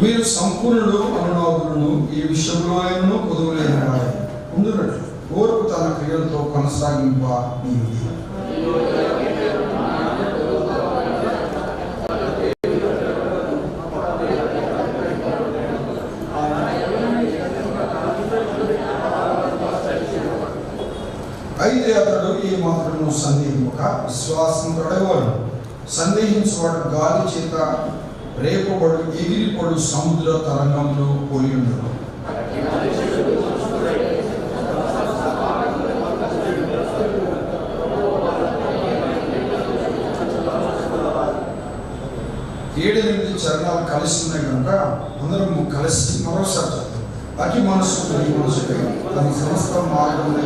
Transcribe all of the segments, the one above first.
మీరు సంపూర్ణుడు అనునాదులను ఈ విషయంలో పొదువులేని వారు ఉండునట్లు ఓర్పు తన క్రియలతో కొనసాగింప నీది. అయితే అతడు ఈ మాత్రము సందేహింపక విశ్వాసం తొడగవలను. సందేహించువాడు గాలి చేత రేపబడు ఎగిరిపడు సముద్ర తరంగంలో పోలి ఉండడు. ఏడెనిమిది చరణాలు కలిసి ఉన్నాయి కనుక అందరం కలిసి మరోసారి చెప్తాం. అతి మనసు ఈ మనసుపై తన సమస్త మార్గంలో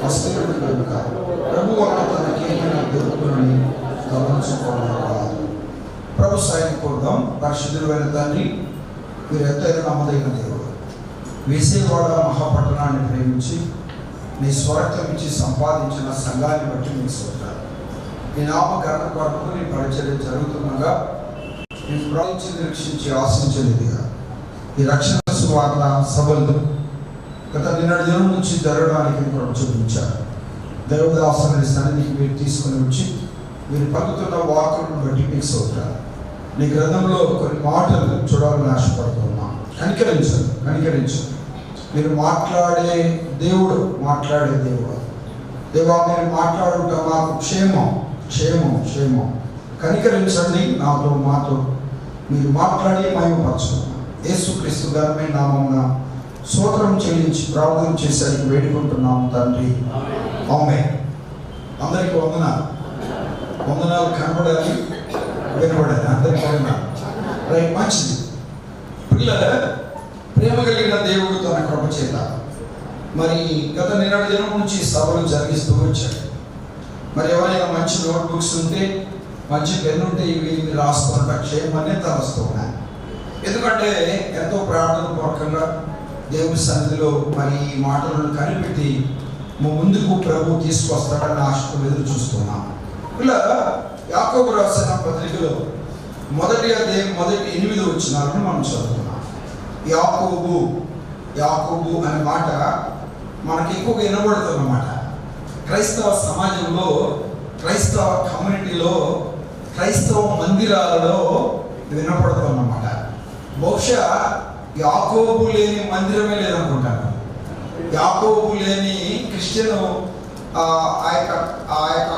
వస్తువులు కనుక ప్రభు వల్ల తనకేమైనా దొరుకునని గమనించుకోవాలి. ప్రభు సాయం కోరుదాం. పరిశుద్ధులైన తండ్రి, మీరు ఎంతైనా నమ్మదైన దేవుడు, విజయవాడ మహాపట్టణాన్ని ప్రేమించి నీ స్వరక్తం ఇచ్చి సంపాదించిన సంఘాన్ని బట్టి మీకు స్తోత్రాలు. నీ నామకరణ కొరకు నీ పరిచర్య జరుగుతుండగా నేను ప్రవచించి నిరీక్షించి ఆశించలేదుగా ఈ రక్షణ సువార్త సభలు గత నిన్నటి దినం నుంచి జరగడానికి కొరకు చూపించారు. దేవదాసుని సన్నిధికి మీరు తీసుకుని వచ్చి మీరు పలుకుతున్న వాక్కులను బట్టి మీకు స్తోత్రాలు. నీ గ్రంథంలో కొన్ని మాటలు చూడాలని ఆశపడుతున్నాం. కనికరించు. మీరు మాట్లాడే దేవుడు దేవా, మీరు మాట్లాడుట మాకు క్షేమం. కనికరించండి. మాతో మీరు మాట్లాడి మహిమపరచుకున్నాం. యేసుక్రీస్తు గారి నామమున స్తోత్రం చెల్లించి ప్రార్థన చేసేందుకు వేడుకుంటున్నాము తండ్రి. ఆమేన్. అందరికీ వందనాలు కనపడాలి, వినపడాలి. అందరికీ వందనాలు. రైట్, మంచిది. పిల్లల ప్రేమ కలిగిన దేవుడు తన కృప చేత మరి గత నిన్నటి దినం నుంచి సభలు జరిగిస్తూ వచ్చాడు. మరి ఎవరైనా మంచి నోట్బుక్స్ ఉంటే, మంచి పెన్ను ఉంటే ఇవి రాసుకున్న క్షేమాన్ని తలస్తూ ఉన్నాయి. ఎందుకంటే ఎంతో ప్రార్థన పూర్వకంగా దేవుని సన్నిధిలో మరి ఈ మాటలను కనిపెట్టి ముందుకు ప్రభు తీసుకొస్తాడని ఆశతో ఎదురు చూస్తున్నాం. ఇలా యాకోబు రాసిన పత్రికలో మొదటి 8 వచనాలను మనం చదువుతున్నాం. యాకోబు అనే మాట మనకి ఎక్కువగా వినబడుతున్నమాట. క్రైస్తవ సమాజంలో, క్రైస్తవ కమ్యూనిటీలో, క్రైస్తవ మందిరాలలో వినపడుతున్నమాట. బహుశా యాకోబు లేని మందిరమే లేదనుకుంటాను. యాకోబు లేని క్రిస్టియన్ ఆ యొక్క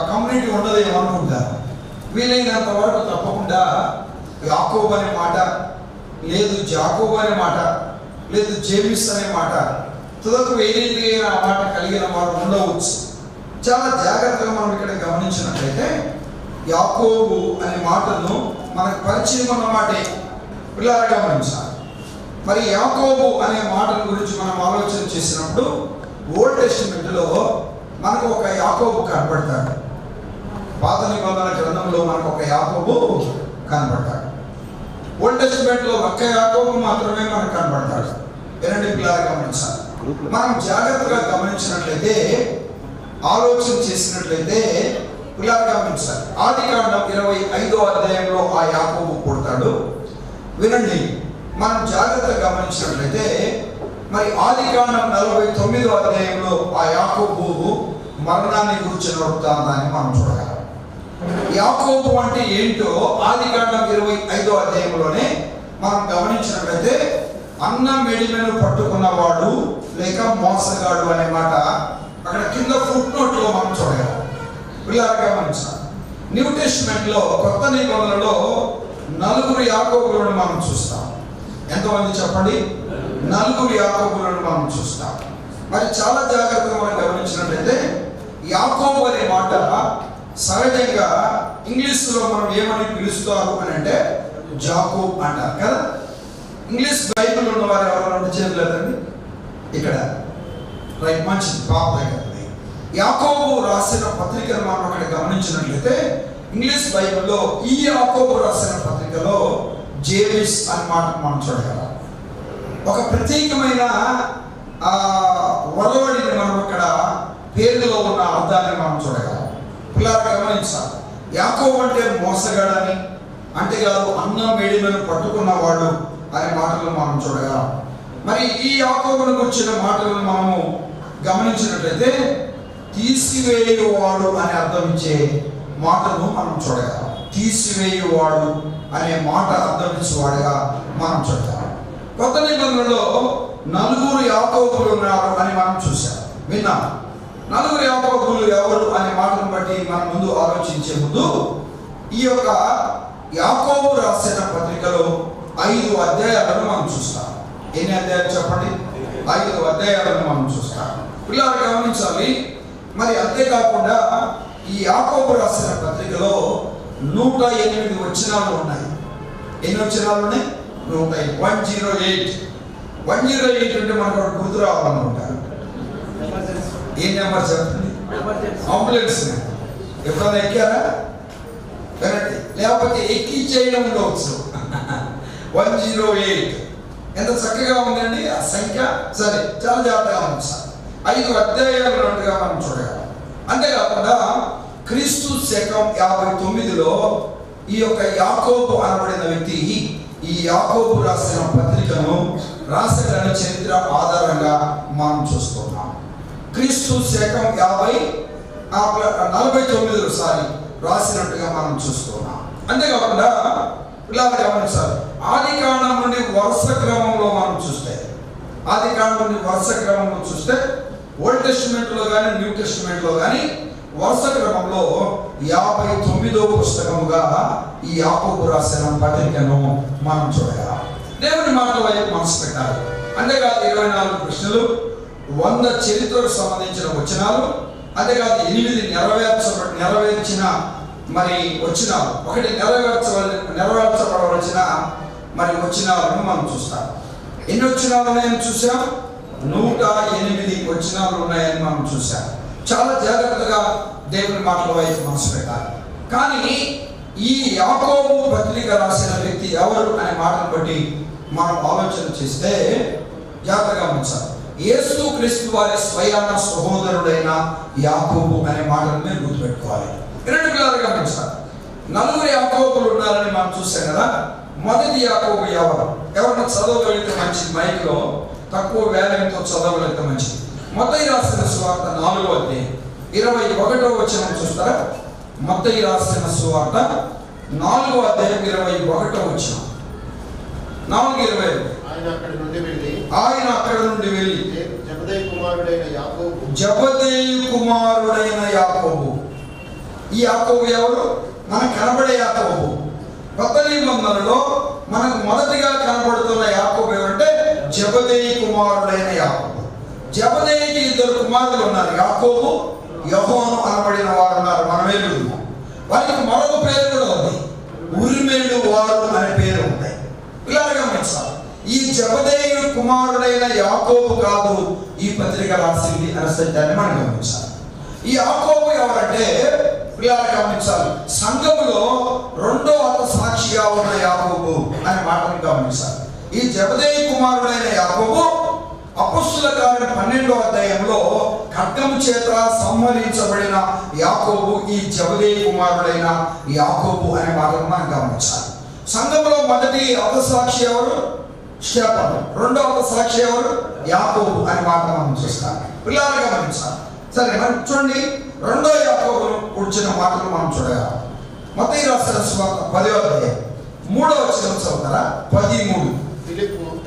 కమ్యూనిటీ ఉండదేమో అనుకుంటారు. వీలైనంత వరకు తప్పకుండా యాకోబు అనే మాట లేదు, జాకోబు అనే మాట లేదు, జేమిస్ అనే మాట తుదకు వేరేంటిగా ఆ మాట కలిగిన వారు ఉండవచ్చు. చాలా జాగ్రత్తగా మనం ఇక్కడ గమనించినట్లయితే యాకోబు అనే మాటను మనకు పరిచయం అన్న మాటే పిల్లలు గమనించాలి. మరి యాకోబు అనే మాటల గురించి మనం ఆలోచన చేసినప్పుడు ఓల్డ్ టెస్టిమెంట్లో మనకు ఒక యాకోబు కనబడతాడు. పాత నిబంధన గ్రంథంలో మనకు ఒక యాకోబు కనబడతాడు. ఓల్డ్ టెస్టిమెంట్లో ఒక్క యాకోబు మాత్రమే మనకు కనబడతాడు. ఎలాంటి పిల్లలు గమనించాలి. మనం జాగ్రత్తగా గమనించినట్లయితే, ఆలోచన చేసినట్లయితే పిల్లలు గమనించాలి. ఆదికాండం 25వ అధ్యాయంలో ఆ యాకోబు పుడతాడు. వినండి, మనం జాగ్రత్తగా గమనించినట్లయితే మరి ఆదికాండం 49వ అధ్యాయంలో ఆ యాకోబు మరణాన్ని గురించిన వృత్తాంతాన్ని మనం చూడగలం. యాకోబు అంటే ఏంటో ఆదికాండం 25వ అధ్యాయంలోనే మనం గమనించినట్లయితే అన్నం మెడిమెను పట్టుకున్నవాడు లేక మోసగాడు అనే మాట అక్కడ కింద ఫుట్ నోట్లో మనం చూడగలం. పిల్లలు గమనించాలి. న్యూ టెస్టిమెంట్లో, కొత్త నిబంధనలో 4 యాకోబులను మనం చూస్తాం. ఎంతమంది చెప్పండి? 4 యాకోబులను మనం చూస్తాం. మరి చాలా జాగ్రత్తగా మనం గమనించినట్లయితే యాకోబు అనే మాట సహజంగా ఇంగ్లీష్లో మనం ఏమని పిలుస్తారు అని అంటే జాకోబ్ అంటారు కదా. ఇంగ్లీష్ బైబిల్ ఉన్న వారు ఎవరైనా చేయలేదండి ఇక్కడ. రైట్, మంచిది. పాప దగ్గర యాకోబు రాసిన పత్రికను మనం అక్కడ గమనించినట్లయితే ఇంగ్లీష్ బైబిల్లో ఈ యాకోబు రాసిన పత్రికలో జేమిస్ అనే మాట మనం చూడగలం. ఒక ప్రత్యేకమైన వరవడిని మనం ఇక్కడ పేరులో ఉన్న అర్థాన్ని మనం చూడగలం. పిల్లలు గమనించాలి. యాకోబు అంటే మోసగాడని, అంతేకాదు అన్నం మెడిమెను పట్టుకున్నవాడు అనే మాటలను మనం చూడగలం. మరి ఈ యాకోబును గురించిన మాటలను మనము గమనించినట్లయితే తీసివేయువాడు అని అర్థం ఇచ్చే మాటను మనం చూడగలం. తీసివేయువాడు అనే మాట అర్థం ఇచ్చేవాడుగా మనం చూడగలం. కొత్త నిబంధనలో 4 యాకోబులు ఉన్నారు అని మనం చూసాం, విన్నాం. 4 యాకోబులు ఎవరు అనే మాటను బట్టి మనం ముందు ఆలోచించే ముందు ఈ యొక్క యాకోబు రాసిన పత్రికలో 5 అధ్యాయాలను మనం చూస్తాం. ఎన్ని అధ్యాయాలు చెప్పండి? 5 అధ్యాయాలను మనం చూస్తాం. పిల్లలు గమనించాలి. మరి అంతేకాకుండా ఈ యాకోబు రాసిన పత్రికలో 108 వచనాలు ఉన్నాయి. ఎన్ని వచనాలు ఉన్నాయి? 108. 108 అంటే మనకు గుర్తు రావాలనుకుంటారు. ఏ నెంబర్ చెప్పండి? అంబులెన్స్. ఎప్పుడైనా ఎక్కారా? లేకపోతే ఎక్కి చేయడం ఉండవచ్చు. 108 ఎంత చక్కగా ఉందండి ఆ సంఖ్య. సరే, చాలా జాగ్రత్తగా ఉంది సార్. 5 అధ్యాయాలు ఉన్నట్టుగా మనం చూడగలం. అంతేకాకుండా క్రీస్తు శకం 59లో ఈ యొక్క యాకోబు అనబడిన వ్యక్తి ఈ యాకోబు రాసిన పత్రికను రాసిన చరిత్ర ఆధారంగా మనం చూస్తున్నాం. క్రీస్తు శకం 49 రాసినట్టుగా మనం చూస్తున్నాం. అంతేకాకుండా ఇలా గమనించాలి. ఆది కాండం నుండి వరుస క్రమంలో మనం చూస్తే, ఆది కాండం నుండి వరుస క్రమంలో చూస్తే ఓల్డ్ టెస్టిమెంట్లో కానీ న్యూ టెస్టిమెంట్లో కానీ వరుస క్రమంలో 59వ పుస్తకముగా ఈ యాకోబు రాసిన పత్రికను మనం చూడగలం. దేవుని మాటల వైపు మనసు పెట్టాలి. అంతేకాదు 24 ప్రశ్నలు, 100 చరిత్రకు సంబంధించిన వచనాలు, అంతేకాదు 8 నెరవేర్చిన మరి వచనాలు, ఒకటి నెరవేర్చబడవలసిన మరి వచనాలను మనం చూస్తాం. ఎన్ని వచనాలు ఉన్నాయని చూసాం? 108 వచనాలు ఉన్నాయని మనం చూసాం. చాలా జాగ్రత్తగా దేవుని మాటల వైపు మనసు పెట్టాలి. కానీ ఈ యాకోబు పత్రిక రాసిన వ్యక్తి ఎవరు అనే మాటను బట్టి మనం ఆలోచన చేస్తే జాగ్రత్తగా ఉంచాలి. యేసు క్రీస్తు వారి స్వయాన సహోదరుడైన యాకోబు అనే మాటను మీరు గుర్తుపెట్టుకోవాలి. 2 పిల్లలు గమనించాలి. 4 యాకోబులు ఉన్నారని మనం చూసాం కదా. మొదటి యాకోబు ఎవరన్నా చదవగలిగితే మంచిది. మైక్లో తక్కువ వేలంతో చదవగలిగితే మంచిది. మత్తయి రాసిన సువార్త 4వ అధ్యాయం 21వ వచనం చూస్తారా? మత్తయి రాసిన సువార్త 4వ అధ్యాయం 21వ వచనం. 4:20 ఆయన అక్కడ నుండి వెళ్ళి జబదేయి కుమారుడైన యాకోబు. ఈ యాకోబు ఎవరు? మనకు కనబడే యాకోబు. కొత్త నిబంధనలో మనకు మొదటిగా కనబడుతున్న యాకోబు ఎవరంటే జబదేయి కుమారుడైన యాకోబు. జబదేయికి 2 కుమారులు ఉన్నారు, యాకోబు, యోహాను అనబడిన వారు ఉన్నారు. మనమేలు వారికి మరొక పేరు కూడా ఉంది, ఉరిమేలు వారు అనే పేరు ఉంటాయి. ఇలా గమనించాలి. ఈ జబదేయి కుమారుడైన యాకోబు కాదు ఈ పత్రిక రాసింది అనే సత్యాన్ని మనం గమనించాలి. ఈ యాకోబు ఎవరంటే ఇలా గమనించాలి. సంఘములో 2వ సాక్షిగా ఉన్న యాకోబు అనే మాటను గమనించాలి. ఈ జబదేయి కుమారుడైన యాకోబు అపొస్తలుల కార్యం 12వ అధ్యాయంలో ఖడ్గము చేత సంహరించబడిన యాకోబు ఈ జబదేయి కుమారుడైన యాకోబు అనే మాటను మనం గమనించాలి. సంఘంలో మొదటి అపసాక్షి ఎవరు? స్టెఫను. 2వ సాక్షి ఎవరు? యాకోబు అనే మాట మనం చూస్తాం. పిల్లలు గమనించాలి. సరే, మనం చూడండి 2వ యాకోబును కూర్చున్న మాటలు మనం చూడగలం. మత్తయి రాసిన సువార్త 10వ అధ్యాయం 3వ వచనం చదువుతారా? 13.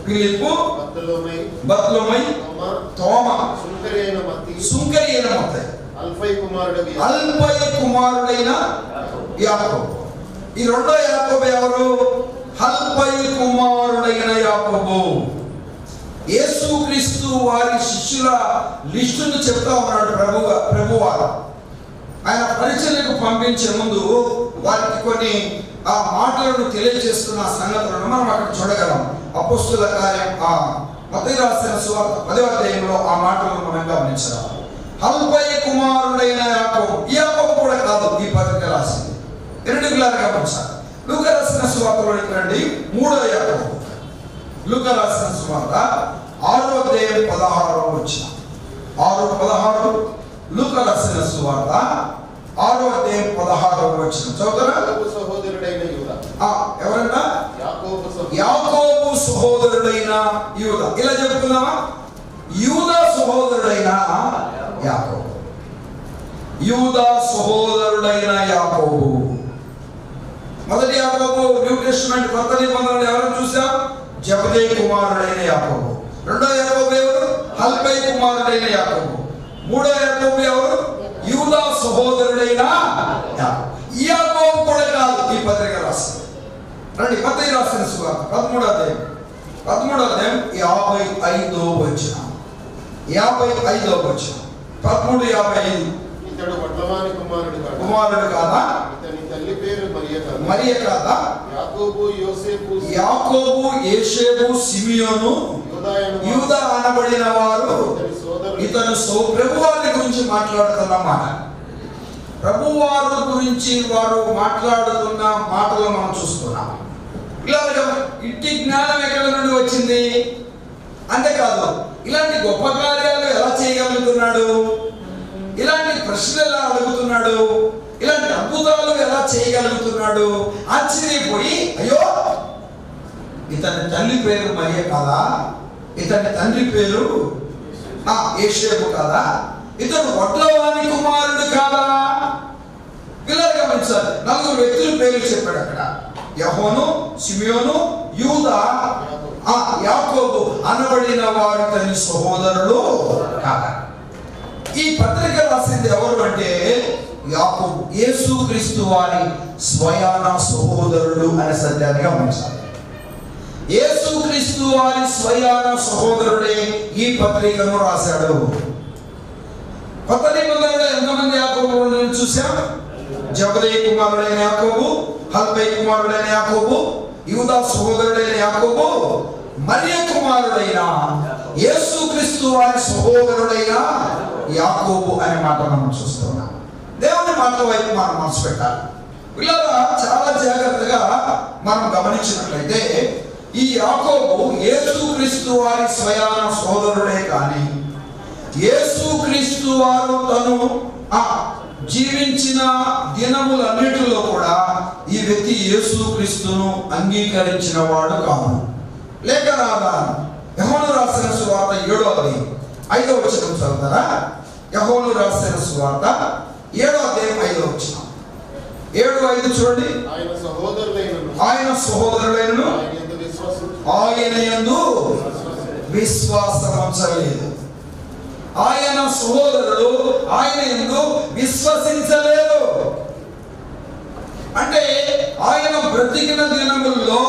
ఫిలిప్పు, బర్తలోమై, తోమా, సుంకరి అయిన మత్తయి, అల్ఫై కుమారుడైన యాకోబు. ఈ 2వ యాకోబు ఎవరు? అల్ఫై కుమారుడైన యాకోబు. యేసుక్రీస్తు వారి శిష్యుల లిస్టును చెప్తా ఉన్నాడు ప్రభువారు. ఆయన పరిచర్యకు పంపించే ముందు వారికి కొన్ని ఆ మాటలను తెలియజేస్తున్న సంగతులను మనం అక్కడ చూడగలం. అపొస్తలుల కార్యం మత్తయి రాసిన సువార్త 10వ అధ్యాయంలో ఆ మాటలను మనం గమనించడం. అల్ఫై కుమారుడైన యాకోబు. ఈ యాకోబు కూడా కాదు ఈ పత్రిక రాసింది. 2 పిల్లలు గమనించాలి. లూకా రాసిన సువార్తలోకి రండి. 3వ యాకోబు. లూకా రాసిన సువార్త 6వ అధ్యాయం 16వ వచనం. 6:16. లూకా రాసిన సువార్త 6వ అధ్యాయం 16వ వచనం చదువుతారా? సహోదరుడైన యూదా. ఎవరన్నా? యాకోబు సహోదరుడైన యూదా. ఇలా చెప్పుకుందామా? యూదా సహోదరుడైన యాకోబు. యూదా సహోదరుడైన యాకోబు. మొదటి యాకోబు న్యూ టెస్టిమెంట్ కొత్త నిబంధనలు ఎవరు చూసాం? జబదే కుమారుడైన యాకోబు. రెండో యాకోబు ఎవరు? హల్పై కుమారుడైన యాకోబు. మూడో యాకోబు ఎవరు? యూదా సహోదరుడైన యాకోబు. ఈ యాకోబు కూడా కాదు ఈ పత్రిక రాసింది. రండి మత్తయి రాసిన సువార్త 13వ అధ్యాయం 55వ వచనం. 55వ వచనం 13:55. ఇతడు వడ్లవాని కుమారుడు కాదా? ఇతని తల్లి పేరు మరియ కాదా? యాకోబు యోసేపు సిమియోను యూదా అనబడిన వారు ఇతను ప్రభువారి గురించి మాట్లాడుతున్నమాట. ప్రభువారు గురించి వారు మాట్లాడుతున్న మాటలు మనం చూస్తున్నాం. ఇలా ఇట్టి జ్ఞానం ఎక్కడి నుండి వచ్చింది? అంతేకాదు, ఇలాంటి గొప్ప కార్యాలు ఎలా చేయగలుగుతున్నాడు? ఇలాంటి ప్రశ్నలు ఎలా అడుగుతున్నాడు? ఇలాంటి అద్భుతాలు ఎలా చేయగలుగుతున్నాడు? ఆశ్చర్యపోయి, అయ్యో ఇతని తల్లి పేరు మరియ కాదా? ఇతని తండ్రి పేరు యోసేపు కాదా? ఇతడు వడ్లవాని కుమారుడు కాదా? పిల్లలు గమనించాలి. 4 వ్యక్తుల పేర్లు చెప్పాడు అక్కడ. యెహోను, సిమియోను, యూదా, యాకోబు అనబడిన వారి తన సహోదరుడు కాదా? ఈ పత్రిక రాసింది ఎవరు అంటే యాకోబు, యేసుక్రీస్తు వారి స్వయాన సహోదరుడు అనే సత్యాన్ని గమనించాలి. యేసుక్రీస్తు వారి స్వయాన సహోదరుడే ఈ పత్రికను రాశాడు. కొత్త నిబంధనలో ఎంతమంది యాకోబులను చూసాం? జబదే కుమారుడైన యాకోబు, హల్పై కుమారుడైన యాకోబు, యూదా సహోదరుడైన యాకోబు, మరియ కుమారుడైన యేసుక్రీస్తు వారి సహోదరుడైన యాకోబు అనే మాట మనం చూస్తున్నాం. దేవుని మాట వైపు మనం మనసు పెట్టాలి. పిల్లల చాలా జాగ్రత్తగా మనం గమనించినట్లయితే ఈ యాకోబు యేసుక్రీస్తు వారి స్వయాన సోదరుడే కానీ యేసుక్రీస్తు వారు తను జీవించిన దినములన్నిటిలో కూడా ఈ వ్యక్తి యేసుక్రీస్తును అంగీకరించిన వాడు కాదు. లేక రాదా? యోహాను రాసిన సువార్త 7వ అధ్యాయం 5వ వచనం చదువుతారా? యోహాను రాసిన సువార్త 7వ అధ్యాయం 5వ వచనం. 7:5 చూడండి. ఆయన సహోదరులైనను ఆయన యందు విశ్వాసం ఉంచలేదు. ఆయన సహోదరులు ఆయన యందు విశ్వసించలేదు. అంటే ఆయన బ్రతికిన దినముల్లో,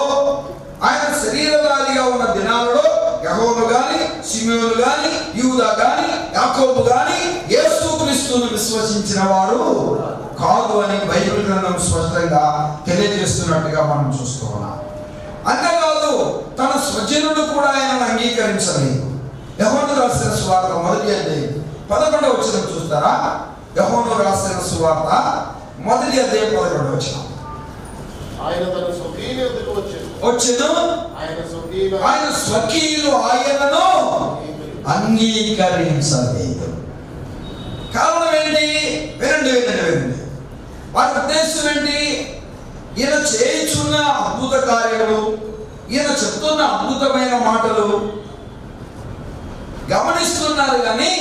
ఆయన శరీరధారిగా ఉన్న దినాలలో యెహోను గాని, సిమియోను గాని, యూదా గాని, యాకోబు గాని యేసుక్రీస్తును విశ్వసించిన వారు కాదు అని బైబిల్ గ్రంథం స్పష్టంగా తెలియజేస్తున్నట్టుగా మనం చూస్తున్నాం. అంతేకాదు, తన స్వజనుడు కూడా ఆయనను అంగీకరించలేదు. యోహాను రాసిన సువార్త 1వ అధ్యాయం 11వ వచనం చూస్తారా? యోహాను రాసిన సువార్త 1వ అధ్యాయం 11వ వచనం. ఆయన తన స్వకీయుల యొద్దకు వచ్చెను, ఆయన స్వకీయులు ఆయనను అంగీకరించలేదు. కారణం ఏంటి? వినండి. వారి ఉద్దేశం ఏంటి? ఈయన చేయుచున్న అద్భుత కార్యములు, ఈయన చెప్తున్న అద్భుతమైన మాటలు గమనిస్తున్నారు కానీ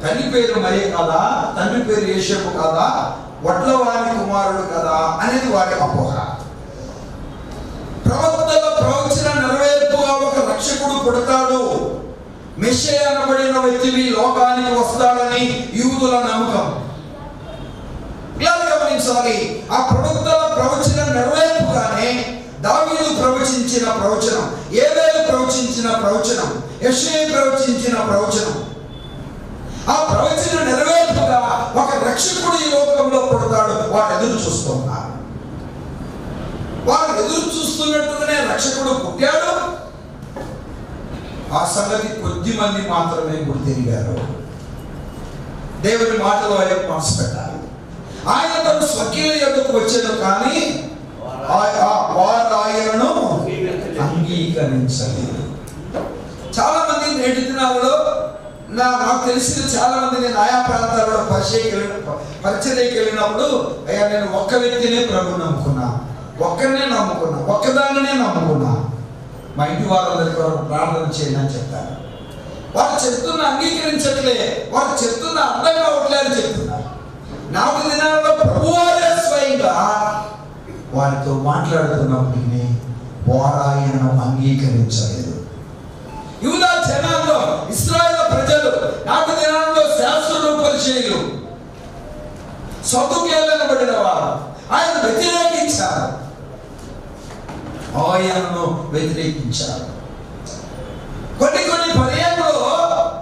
తల్లి పేరు మరియ కాదా, తండ్రి పేరు యోసేపు కాదా, వడ్లవాని కుమారుడు కదా అనేది వారి అపోహ. ప్రవక్తల ప్రవచన నెరవేర్పుగా ఒక రక్షకుడు పుడతాడు, మెస్సియా అనబడిన వ్యక్తి లోకానికి వస్తాడని యూదుల నమ్మకం. ఇలా గమనించాలి. ఆ ప్రవక్తల ప్రవచన నెరవేర్పుగానే దావీదు ప్రవచించిన ప్రవచనం, యోవేలు ప్రవచించిన ప్రవచనం, యెషయా ప్రవచించిన ప్రవచనం, ఆ ప్రవచన నెరవేర్పుగా ఒక రక్షకుడు ఈ లోకంలో పుడతాడు. వారు ఎదురు చూస్తున్నారు. వారు ఎదురు చూస్తున్నట్టుగానే రక్షకుడు పుట్టాడు. ఆ సంగతి కొద్ది మంది మాత్రమే గుర్తిరిగారు. దేవుని మాటలో వైపు మనసు పెట్టాలి. ఆయన తన స్వకీయుల యొద్దకు వచ్చాడు కానీ వారు ఆయనను అంగీకరించలేదు. చాలా మంది నేటి దినాలలో నాకు తెలిసిన చాలా మంది, నేను ఆయా ప్రాంతాలలో పరిచర్యకి వెళ్ళినప్పుడు, అయ్యా నేను ఒక్క వ్యక్తినే ప్రభుని నమ్ముకున్నా, ఒక్కరినే నమ్ముకున్నా, ఒక్కదానినే నమ్ముకున్నా, మా ఇంటి వారందరి కొరకు ప్రార్థన చేయండి అని చెప్తాను. వారు చెప్తున్న అంగీకరించట్లే, వారు చెప్తున్న అర్థం కావట్లే అని చెప్తున్నారు. 4 దినాల్లో ప్రభువారే స్వయంగా వారితో మాట్లాడుతున్నప్పటికీ వారు ఆయనను అంగీకరించలేదు. యూదా జనాంగం, ఇశ్రాయేలు ప్రజలు 4 దినాల్లో శాస్త్రులు, పరిచయులు, సదుకేలనబడిన వారు ఆయన వ్యతిరేకించారు. ఆయనను వ్యతిరేకించారు. కొన్ని పర్యాయంలో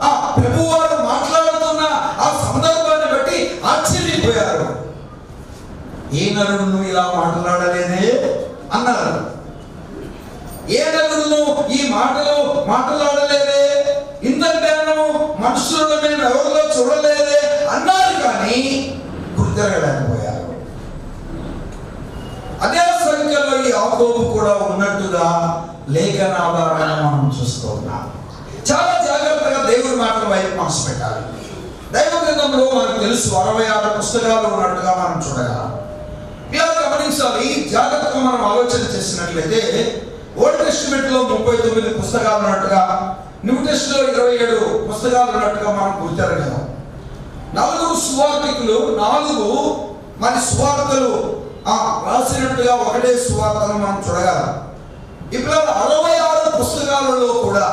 ఆ ప్రభువారు మాట్లాడుతున్న ఆ సందర్భాన్ని బట్టి ఆశ్చర్యపోయారు. ఏ నరుడును ఇలా మాట్లాడలేదే అన్నారు. ఏ నరుడును ఈ మాటలు మాట్లాడలేదే, ఇంత జ్ఞానం మనుషులను మేము ఎవరిలో చూడలేదే అన్నారు. కానీ గుర్తిరగలేకపోయారు. అదే సంఖ్యలో ఈ యాకోబు కూడా ఉన్నట్టుగా లేఖన ఆధారంగా మనం చూస్తూ ఉన్నాం. చాలా జాగ్రత్తగా దేవుడి మాటల వైపు మనసు పెట్టాలి. దైవ గ్రంథంలో మనకు తెలుసు 66 పుస్తకాలు ఉన్నట్టుగా మనం చూడగలం. ఇలా గమనించాలి. జాగ్రత్తగా మనం ఆలోచన చేసినట్లయితే ఓల్డ్ టెస్టిమెంట్ లో 39 పుస్తకాలు ఉన్నట్టుగా, న్యూ టెస్టిమెంట్ లో 27 పుస్తకాలు ఉన్నట్టుగా మనం గుర్తిరగలం. 4 సువార్తికులు, 4 మరి సువార్తలు రాసినట్టుగా ఒకటే సువార్తను మనం చూడగలం. ఇప్పుడు 66 పుస్తకాలలో కూడా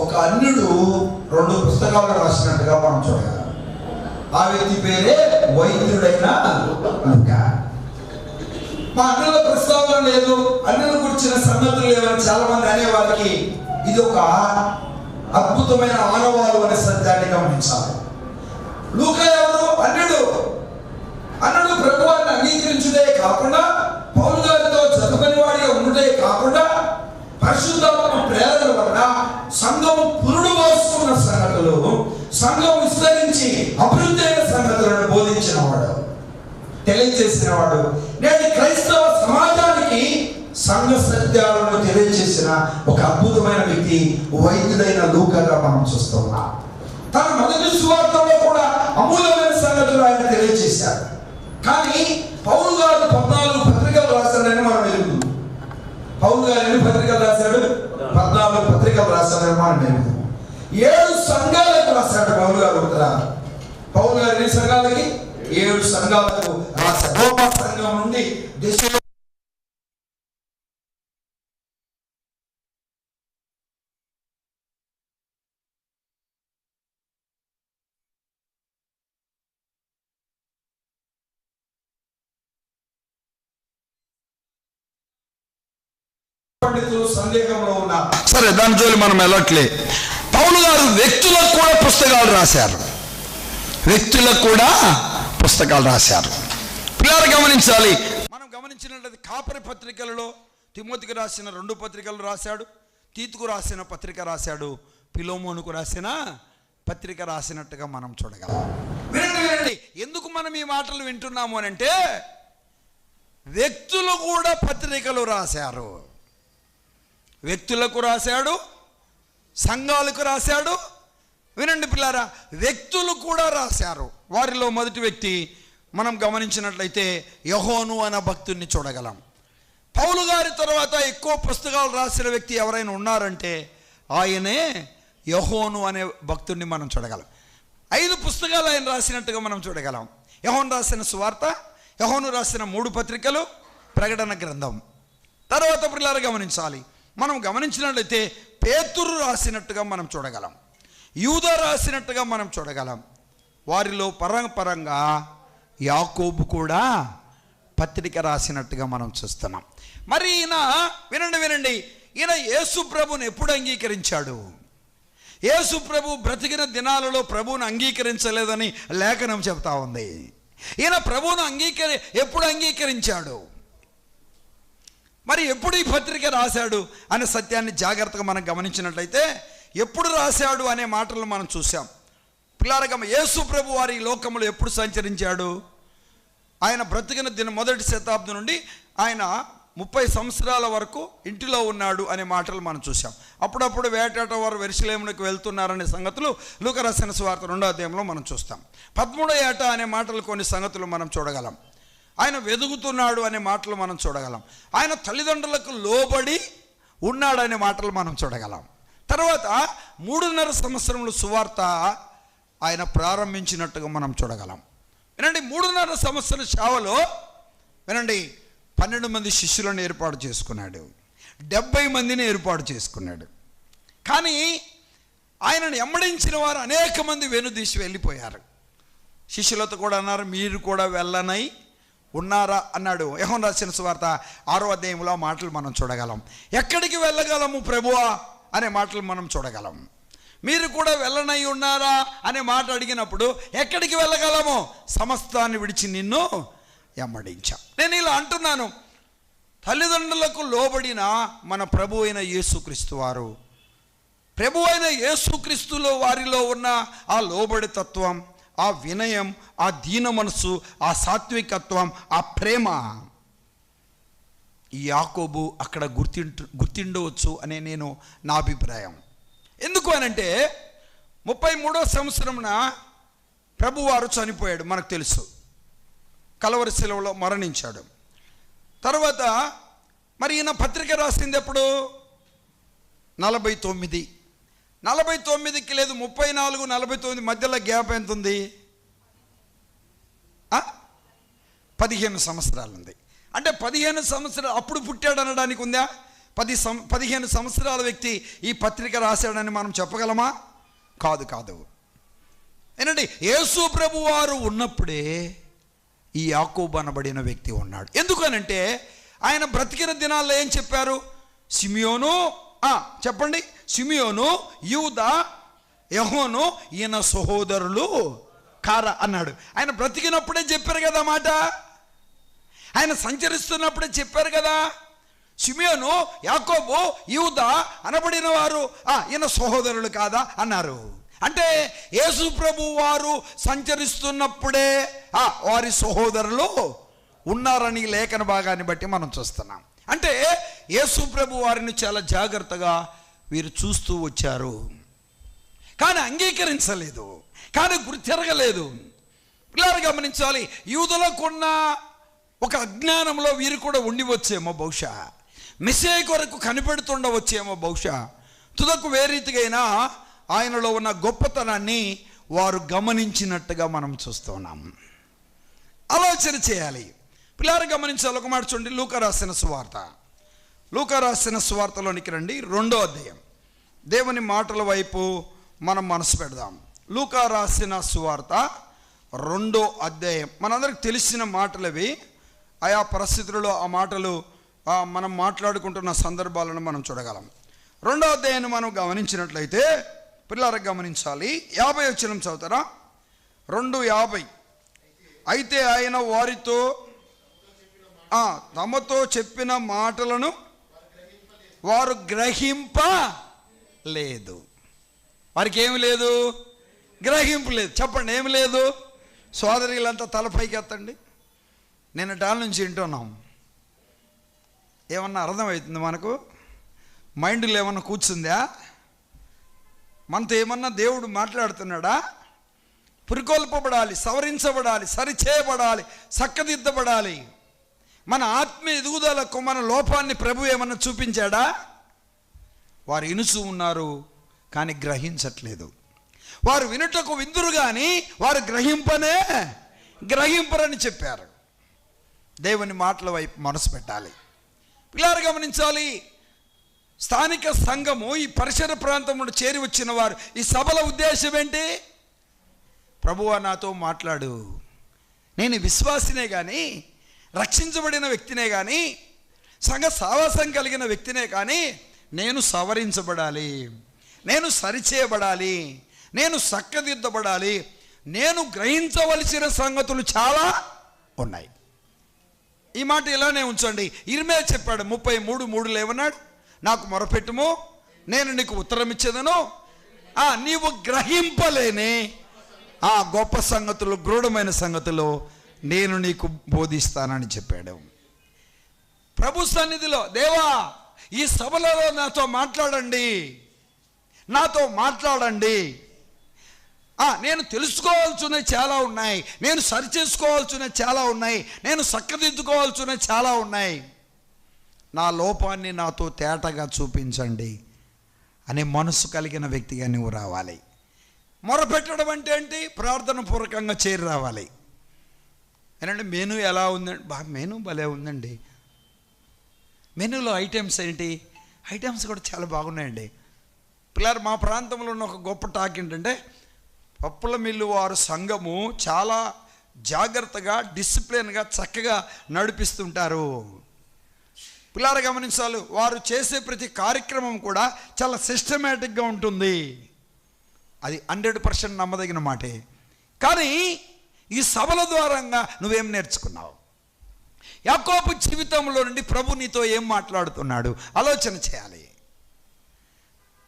ఒక అన్యుడు 2 పుస్తకాలు రాసినట్టుగా మనం చూడగలం. ఆ వ్యక్తి పేరే వైద్యుడైన లూకా. మా అన్యుల ప్రస్తావన లేదు, అన్యుల గురించిన సంగతులు లేవని చాలా మంది అనేవారికి ఇది ఒక అద్భుతమైన ఆనవాలు అనే సత్యాన్ని గమనించాలి. లూకా ఎవరు? అన్యుడు ప్రభువాన్ని అంగీకరించుడే కాకుండా, పౌలు గారితో జతపనివాడిగా ఉండుటే కాకుండా, పరిశుద్ధాత్మ ప్రేరణ వలన సంఘం పురుడు పోసుకున్న సంగతులు, సంఘం విస్తరించి అభివృద్ధి అయిన సంగతులను బోధించిన వాడు, తెలియజేసిన వాడు. నేటి క్రైస్తవ సమాజానికి సంఘ సత్యాలను తెలియజేసిన ఒక అద్భుతమైన వ్యక్తి వైద్యుడైన లూకాగా మనం చూస్తున్నాం. తన మొదటి సువార్తలో కూడా అమూల్యమైన సంగతులు ఆయన తెలియజేశారు. కానీ పౌలు గారు 14 పత్రికలు రాశాడని మనం ఎరుగుతాం. పౌలు గారు ఎన్ని పత్రికలు రాశాడు? 14 పత్రికలు రాశాడని మనం ఎరుగుతాం. 7 సంఘాలకు రాశాడు పౌలు గారు ఉత్తరాలు. పౌలు గారు ఎన్ని సంఘాలకి? 7 సంఘాలకు రాశాడు. రోమా సంఘం నుండి దేశంలో సందేహంలో ఉన్నా సరే, దాని జోలి మనం వెళ్ళట్లే. పౌలు గారు వ్యక్తులకు కూడా పుస్తకాలు రాశారు. వ్యక్తులకు కూడా పుస్తకాలు రాశారు. పిల్లలు గమనించాలి. మనం గమనించినట్లయితే కాపరి పత్రికలలో తిమోతికి రాసిన 2 పత్రికలు రాశాడు, తీతుకు రాసిన పత్రిక రాశాడు, ఫిలోమోనుకు రాసిన పత్రిక రాసినట్టుగా మనం చూడగలం. వినండి, ఎందుకు మనం ఈ మాటలు వింటున్నాము అని అంటే, వ్యక్తులు కూడా పత్రికలు రాశారు. వ్యక్తులకు రాశాడు, సంఘాలకు రాశాడు. వినండి పిల్లారా, వ్యక్తులు కూడా రాశారు. వారిలో మొదటి వ్యక్తి మనం గమనించినట్లయితే యోహాను అనే భక్తుడిని చూడగలం. పౌలు గారి తర్వాత ఎక్కువ పుస్తకాలు రాసిన వ్యక్తి ఎవరైనా ఉన్నారంటే ఆయనే యోహాను అనే భక్తుడిని మనం చూడగలం. 5 పుస్తకాలు ఆయన రాసినట్టుగా మనం చూడగలం. యోహాను రాసిన సువార్త, యోహాను రాసిన 3 పత్రికలు, ప్రకటన గ్రంథం. తర్వాత పిల్లలు గమనించాలి. మనం గమనించినట్లయితే పేతురు రాసినట్టుగా మనం చూడగలం, యూదా రాసినట్టుగా మనం చూడగలం. వారిలో పరంగా యాకోబు కూడా పత్రిక రాసినట్టుగా మనం చూస్తున్నాం. మరి ఈయన వినండి, ఈయన యేసు ప్రభుని ఎప్పుడు అంగీకరించాడు? యేసు ప్రభు బ్రతికిన దినాలలో ప్రభువును అంగీకరించలేదని లేఖనం చెప్తా ఉంది. ఈయన ప్రభువును ఎప్పుడు అంగీకరించాడు? మరి ఎప్పుడు ఈ పత్రిక రాశాడు అనే సత్యాన్ని జాగ్రత్తగా మనం గమనించినట్లయితే, ఎప్పుడు రాశాడు అనే మాటలు మనం చూసాం. పిల్లారగా యేసు ప్రభు వారి లోకంలో ఎప్పుడు సంచరించాడు? ఆయన బ్రతికిన మొదటి శతాబ్దం నుండి ఆయన 30 సంవత్సరాల వరకు ఇంటిలో ఉన్నాడు అనే మాటలు మనం చూసాం. అప్పుడప్పుడు వేటాట వారు యెరూషలేమునకు వెళ్తున్నారనే సంగతులు లూకా రాసిన సువార్త 2వ అధ్యాయంలో మనం చూస్తాం. 13వ ఏట అనే మాటలు కొన్ని సంగతులు మనం చూడగలం. ఆయన వెదుగుతున్నాడు అనే మాటలు మనం చూడగలం. ఆయన తల్లిదండ్రులకు లోబడి ఉన్నాడనే మాటలు మనం చూడగలం. తర్వాత 3.5 సంవత్సరముల సువార్త ఆయన ప్రారంభించినట్టుగా మనం చూడగలం. వినండి, 3.5 సంవత్సరాల సేవలో వినండి 12 మంది శిష్యులను ఏర్పాటు చేసుకున్నాడు, 70 మందిని ఏర్పాటు చేసుకున్నాడు. కానీ ఆయనను ఎమ్మడించిన వారు అనేక మంది వెనుదీసి వెళ్ళిపోయారు. శిష్యులతో కూడా అన్నారు, మీరు కూడా వెళ్ళనై ఉన్నారా అన్నాడు. యోహాను రాసిన సువార్త 6వ అధ్యాయంలో ఆ మాటలు మనం చూడగలం. ఎక్కడికి వెళ్ళగలము ప్రభువా అనే మాటలు మనం చూడగలం. మీరు కూడా వెళ్ళనై ఉన్నారా అనే మాట అడిగినప్పుడు ఎక్కడికి వెళ్ళగలము? సమస్తాన్ని విడిచి నిన్ను ఎమ్మడించా. నేను ఇలా అంటున్నాను, తల్లిదండ్రులకు లోబడిన మన ప్రభు అయిన యేసుక్రీస్తు వారు, ప్రభు అయిన యేసుక్రీస్తులో వారిలో ఉన్న ఆ లోబడి తత్వం, ఆ వినయం, ఆ దీన మనసు, ఆ సాత్వికత్వం, ఆ ప్రేమ ఈ యాకోబు అక్కడ గుర్తిండవచ్చు అనే నా అభిప్రాయం. ఎందుకు అనంటే 33వ సంవత్సరమున ప్రభువారు చనిపోయాడు, మనకు తెలుసు. కలవరి శిలువలో మరణించాడు. తర్వాత మరి ఈయన పత్రిక రాసింది ఎప్పుడు? 49కి లేదు, 34, 49 మధ్యలో గ్యాప్ ఎంత ఉంది? 15 సంవత్సరాలు ఉంది. అంటే 15 సంవత్సరాలు అప్పుడు పుట్టాడు అనడానికి ఉందా? 15 సంవత్సరాల వ్యక్తి ఈ పత్రిక రాశాడని మనం చెప్పగలమా? కాదు. ఏంటంటే యేసు ప్రభు వారు ఉన్నప్పుడే ఈ యాకోబు అనబడిన వ్యక్తి ఉన్నాడు. ఎందుకనంటే ఆయన బ్రతికిన దినాల్లో ఏం చెప్పారు? సిమియోను, చెప్పండి, సిమియోను, యూదా, యెహోను ఈయన సహోదరులు కారా అన్నాడు. ఆయన బ్రతికినప్పుడే చెప్పారు కదా మాట. ఆయన సంచరిస్తున్నప్పుడే చెప్పారు కదా. సిమియోను, యాకోబు, యూదా అనబడిన వారు ఈయన సహోదరులు కాదా అన్నారు. అంటే యేసు ప్రభు వారు సంచరిస్తున్నప్పుడే వారి సహోదరులు ఉన్నారని లేఖన భాగాన్ని బట్టి మనం చూస్తున్నాం. అంటే యేసు ప్రభు వారిని చాలా జాగ్రత్తగా వీరు చూస్తూ వచ్చారు, కానీ అంగీకరించలేదు, కానీ గుర్తిరగలేదు. పిల్లలు గమనించాలి, యూదులకున్న ఒక అజ్ఞానంలో వీరు కూడా ఉండి వచ్చేమో బహుశా, మెస్సీయ కొరకు కనిపెడుతుండవచ్చేమో బహుశా. తుదకు వేరీతిగైనా ఆయనలో ఉన్న గొప్పతనాన్ని వారు గమనించినట్టుగా మనం చూస్తున్నాం. ఆలోచన చేయాలి. పిల్లలు గమనించాలి. ఒక మాట చూడండి, లూకా రాసిన సువార్తలోనికి రండి, 2వ అధ్యాయం. దేవుని మాటల వైపు మనం మనసు పెడదాం. లూకా రాసిన సువార్త 2వ అధ్యాయం. మనందరికి తెలిసిన మాటలవి. ఆయా పరిస్థితులలో ఆ మాటలు మనం మాట్లాడుకుంటున్న సందర్భాలను మనం చూడగలం. 2వ అధ్యాయాన్ని మనం గమనించినట్లయితే పిల్లలకు గమనించాలి. 50 వచనం చదువుతారా? 2:50. అయితే ఆయన వారితో తమతో చెప్పిన మాటలను వారు గ్రహింపలేదు. వారికి ఏమి లేదు? గ్రహింపు లేదు. చెప్పండి, ఏమి లేదు? సోదరులంతా తలపైకి ఎత్తండి. నేను డాల్ నుంచి వింటున్నాం. ఏమన్నా అర్థమవుతుంది మనకు? మైండ్లో ఏమన్నా కూర్చుందా? మనతో ఏమన్నా దేవుడు మాట్లాడుతున్నాడా? పురికొల్పబడాలి, సవరించబడాలి, సరిచేయబడాలి, చక్కదిద్దబడాలి. మన ఆత్మీయ ఎదుగుదలకు మన లోపాన్ని ప్రభు ఏమన్నా చూపించాడా? వారు వినుచూ ఉన్నారు కానీ గ్రహించట్లేదు. వారు వినుటకు విందురు కానీ వారు గ్రహింపరని చెప్పారు. దేవుని మాటల వైపు మనసు పెట్టాలి. పిల్లలు గమనించాలి. స్థానిక సంఘము ఈ పరిసర ప్రాంతంలో చేరి వచ్చిన వారు, ఈ సభల ఉద్దేశం ఏంటి? ప్రభువా నాతో మాట్లాడు, నేను విశ్వాసినే కానీ, రక్షించబడిన వ్యక్తినే కానీ, సంఘ సావాసం కలిగిన వ్యక్తినే కానీ, నేను సవరించబడాలి, నేను సరిచేయబడాలి, నేను చక్కదిద్దబడాలి, నేను గ్రహించవలసిన సంగతులు చాలా ఉన్నాయి. ఈ మాట ఇలానే ఉంచండి. ఇర్మియా చెప్పాడు 33:3 ఏమన్నాడు? నాకు మొరపెట్టుము, నేను నీకు ఉత్తరం ఇచ్చేదను, నీవు గ్రహింపలేని గొప్ప సంగతులు, గూఢమైన సంగతులు నేను నీకు బోధిస్తానని చెప్పాడు. ప్రభు సన్నిధిలో, దేవా ఈ సభలలో నాతో మాట్లాడండి, నేను తెలుసుకోవాల్సినవి చాలా ఉన్నాయి, నేను సరిచేసుకోవాల్సినవి చాలా ఉన్నాయి, నేను చక్కదిద్దుకోవాల్సినవి చాలా ఉన్నాయి. నా లోపాన్ని నాతో తేటగా చూపించండి అనే మనసు కలిగిన వ్యక్తిగా నువ్వు రావాలి. మొరపెట్టడం అంటే ఏంటి? ప్రార్థన పూర్వకంగా చేరి రావాలి. ఏంటంటే మెనూ ఎలా ఉందండి? మెనూ భలే ఉందండి. మెనూలో ఐటమ్స్ ఏంటి? ఐటమ్స్ కూడా చాలా బాగున్నాయండి. పిల్లలు, మా ప్రాంతంలో ఉన్న ఒక గొప్ప టాక్ ఏంటంటే, పప్పుల మిల్లు వారు సంఘము చాలా జాగ్రత్తగా డిసిప్లిన్గా చక్కగా నడిపిస్తుంటారు. పిల్లలు గమనించాలి, వారు చేసే ప్రతి కార్యక్రమం కూడా చాలా సిస్టమేటిక్గా ఉంటుంది. అది 100% నమ్మదగిన మాటే. కానీ ఈ సభల ద్వారంగా నువ్వేం నేర్చుకున్నావు? యాకోబు జీవితంలో నుండి ప్రభు నీతో ఏం మాట్లాడుతున్నాడు ఆలోచన చేయాలి.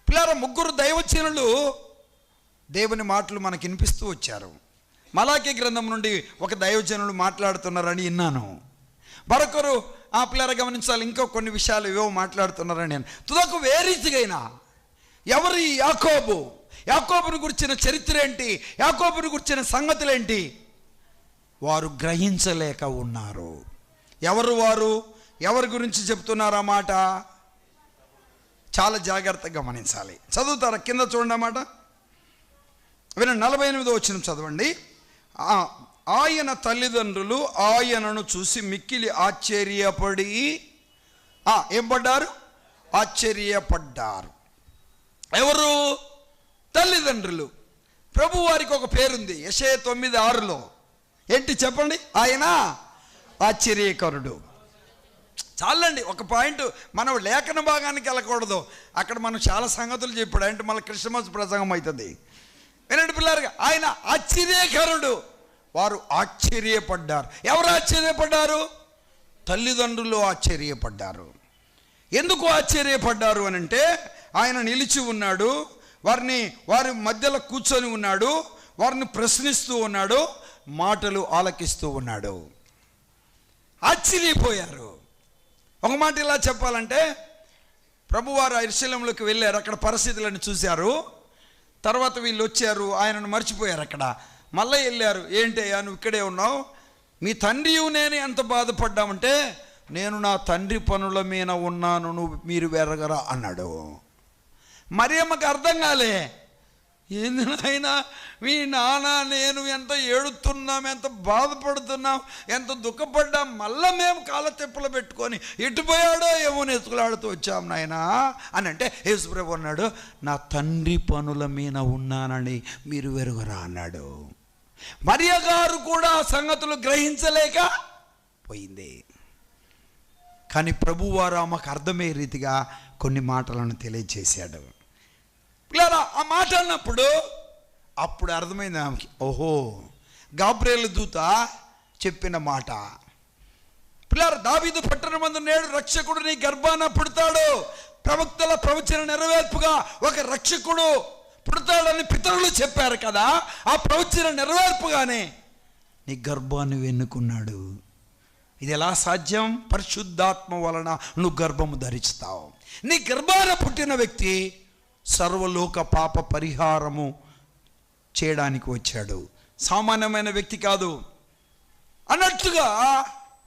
పిల్లల, 3 దైవజనులు దేవుని మాటలు మనకి వినిపిస్తూ వచ్చారు. మలాకీ గ్రంథం నుండి ఒక దైవజనులు మాట్లాడుతున్నారని విన్నాను. మరొకరు ఆ పిల్లలు గమనించాలి, ఇంకో కొన్ని విషయాలు ఏవో మాట్లాడుతున్నారని నేను. తుదకు వేరీతిగైనా ఎవరి యాకోబుని గురించిన చరిత్ర ఏంటి, యాకోబుని గురించిన సంగతులేంటి వారు గ్రహించలేక ఉన్నారు. ఎవరు వారు? ఎవరి గురించి చెప్తున్నారా మాట? చాలా జాగ్రత్తగా గమనించాలి. చదువుతారా? కింద చూడండి అన్నమాట. వినండి, 48వ వచనం చదవండి. ఆయన తల్లిదండ్రులు ఆయనను చూసి మిక్కిలి ఆశ్చర్యపడి ఏం పడ్డారు? ఆశ్చర్యపడ్డారు. ఎవరు? తల్లిదండ్రులు. ప్రభు వారికి ఒక పేరుంది యెషయా 9:6లో. ఏంటి చెప్పండి? ఆయన ఆశ్చర్యకరుడు. చాలండి, ఒక పాయింట్. మనం లేఖన భాగానికి వెళ్ళకూడదు. అక్కడ మనం చాలా సంగతులు చెప్పాడు అంటే మళ్ళీ క్రిస్మస్ ప్రసంగం అవుతుంది. వినండి పిల్లలుగా, ఆయన ఆశ్చర్యకరుడు. వారు ఆశ్చర్యపడ్డారు. ఎవరు ఆశ్చర్యపడ్డారు? తల్లిదండ్రులు ఆశ్చర్యపడ్డారు. ఎందుకు ఆశ్చర్యపడ్డారు అని అంటే, ఆయన నిలిచి ఉన్నాడు, వారి మధ్యలో కూర్చొని ఉన్నాడు, వారిని ప్రశ్నిస్తూ ఉన్నాడు, మాటలు ఆలకిస్తూ ఉన్నాడు. ఆశ్చర్యపోయారు. ఒక మాట ఇలా చెప్పాలంటే, ప్రభువారు యెరూషలేములోకి వెళ్ళారు, అక్కడ పరిస్థితులను చూశారు. తర్వాత వీళ్ళు వచ్చారు, ఆయనను మర్చిపోయారు. అక్కడ మళ్ళీ వెళ్ళారు. ఏంటయ్యా నువ్వు ఇక్కడే ఉన్నావు? మీ తండ్రియు నేను ఎంత బాధపడ్డామంటే, నేను నా తండ్రి పనుల మీద ఉన్నాను, మీరు వెరగరా అన్నాడు. మరియమ్మకి అర్థం కాలే. ఏంది నాయనా, మీ నాన్న నేను ఎంత ఏడుతున్నాం, ఎంత బాధపడుతున్నాం, ఎంత దుఃఖపడ్డాం, మళ్ళీ మేము కాళ్ళ తెప్పులు పెట్టుకొని ఎటుపోయాడో ఏమో ఎత్తుకులాడుతూ వచ్చాం నాయనా అని అంటే, యేసుప్రభు అన్నాడు, నా తండ్రి పనుల మీద ఉన్నానని మీరు వెరుగరా అన్నాడు. మరియ గారు కూడా సంగతులు గ్రహించలేక పోయింది. కానీ ప్రభువారు ఆమెకు అర్థమయ్యే రీతిగా కొన్ని మాటలను తెలియజేశాడు. పిల్లరా, ఆ మాట అన్నప్పుడు అప్పుడు అర్థమైంది ఆమెకి, ఓహో గాబ్రియేలు దూత చెప్పిన మాట. పిల్లరా, దావీదు పట్టణమందు నేడు రక్షకుడు నీ గర్భాన పుడతాడు. ప్రవక్తల ప్రవచన నెరవేర్పుగా ఒక రక్షకుడు పుడతాడని పితరులు చెప్పారు కదా, ఆ ప్రవచన నెరవేర్పుగానే నీ గర్భాన్ని ఎన్నుకున్నాడు. ఇది ఎలా సాధ్యం? పరిశుద్ధాత్మ వలన నువ్వు గర్భము ధరిస్తావు. నీ గర్భాన పుట్టిన వ్యక్తి సర్వలోక పాప పరిహారము చేయడానికి వచ్చాడు, సామాన్యమైన వ్యక్తి కాదు అన్నట్టుగా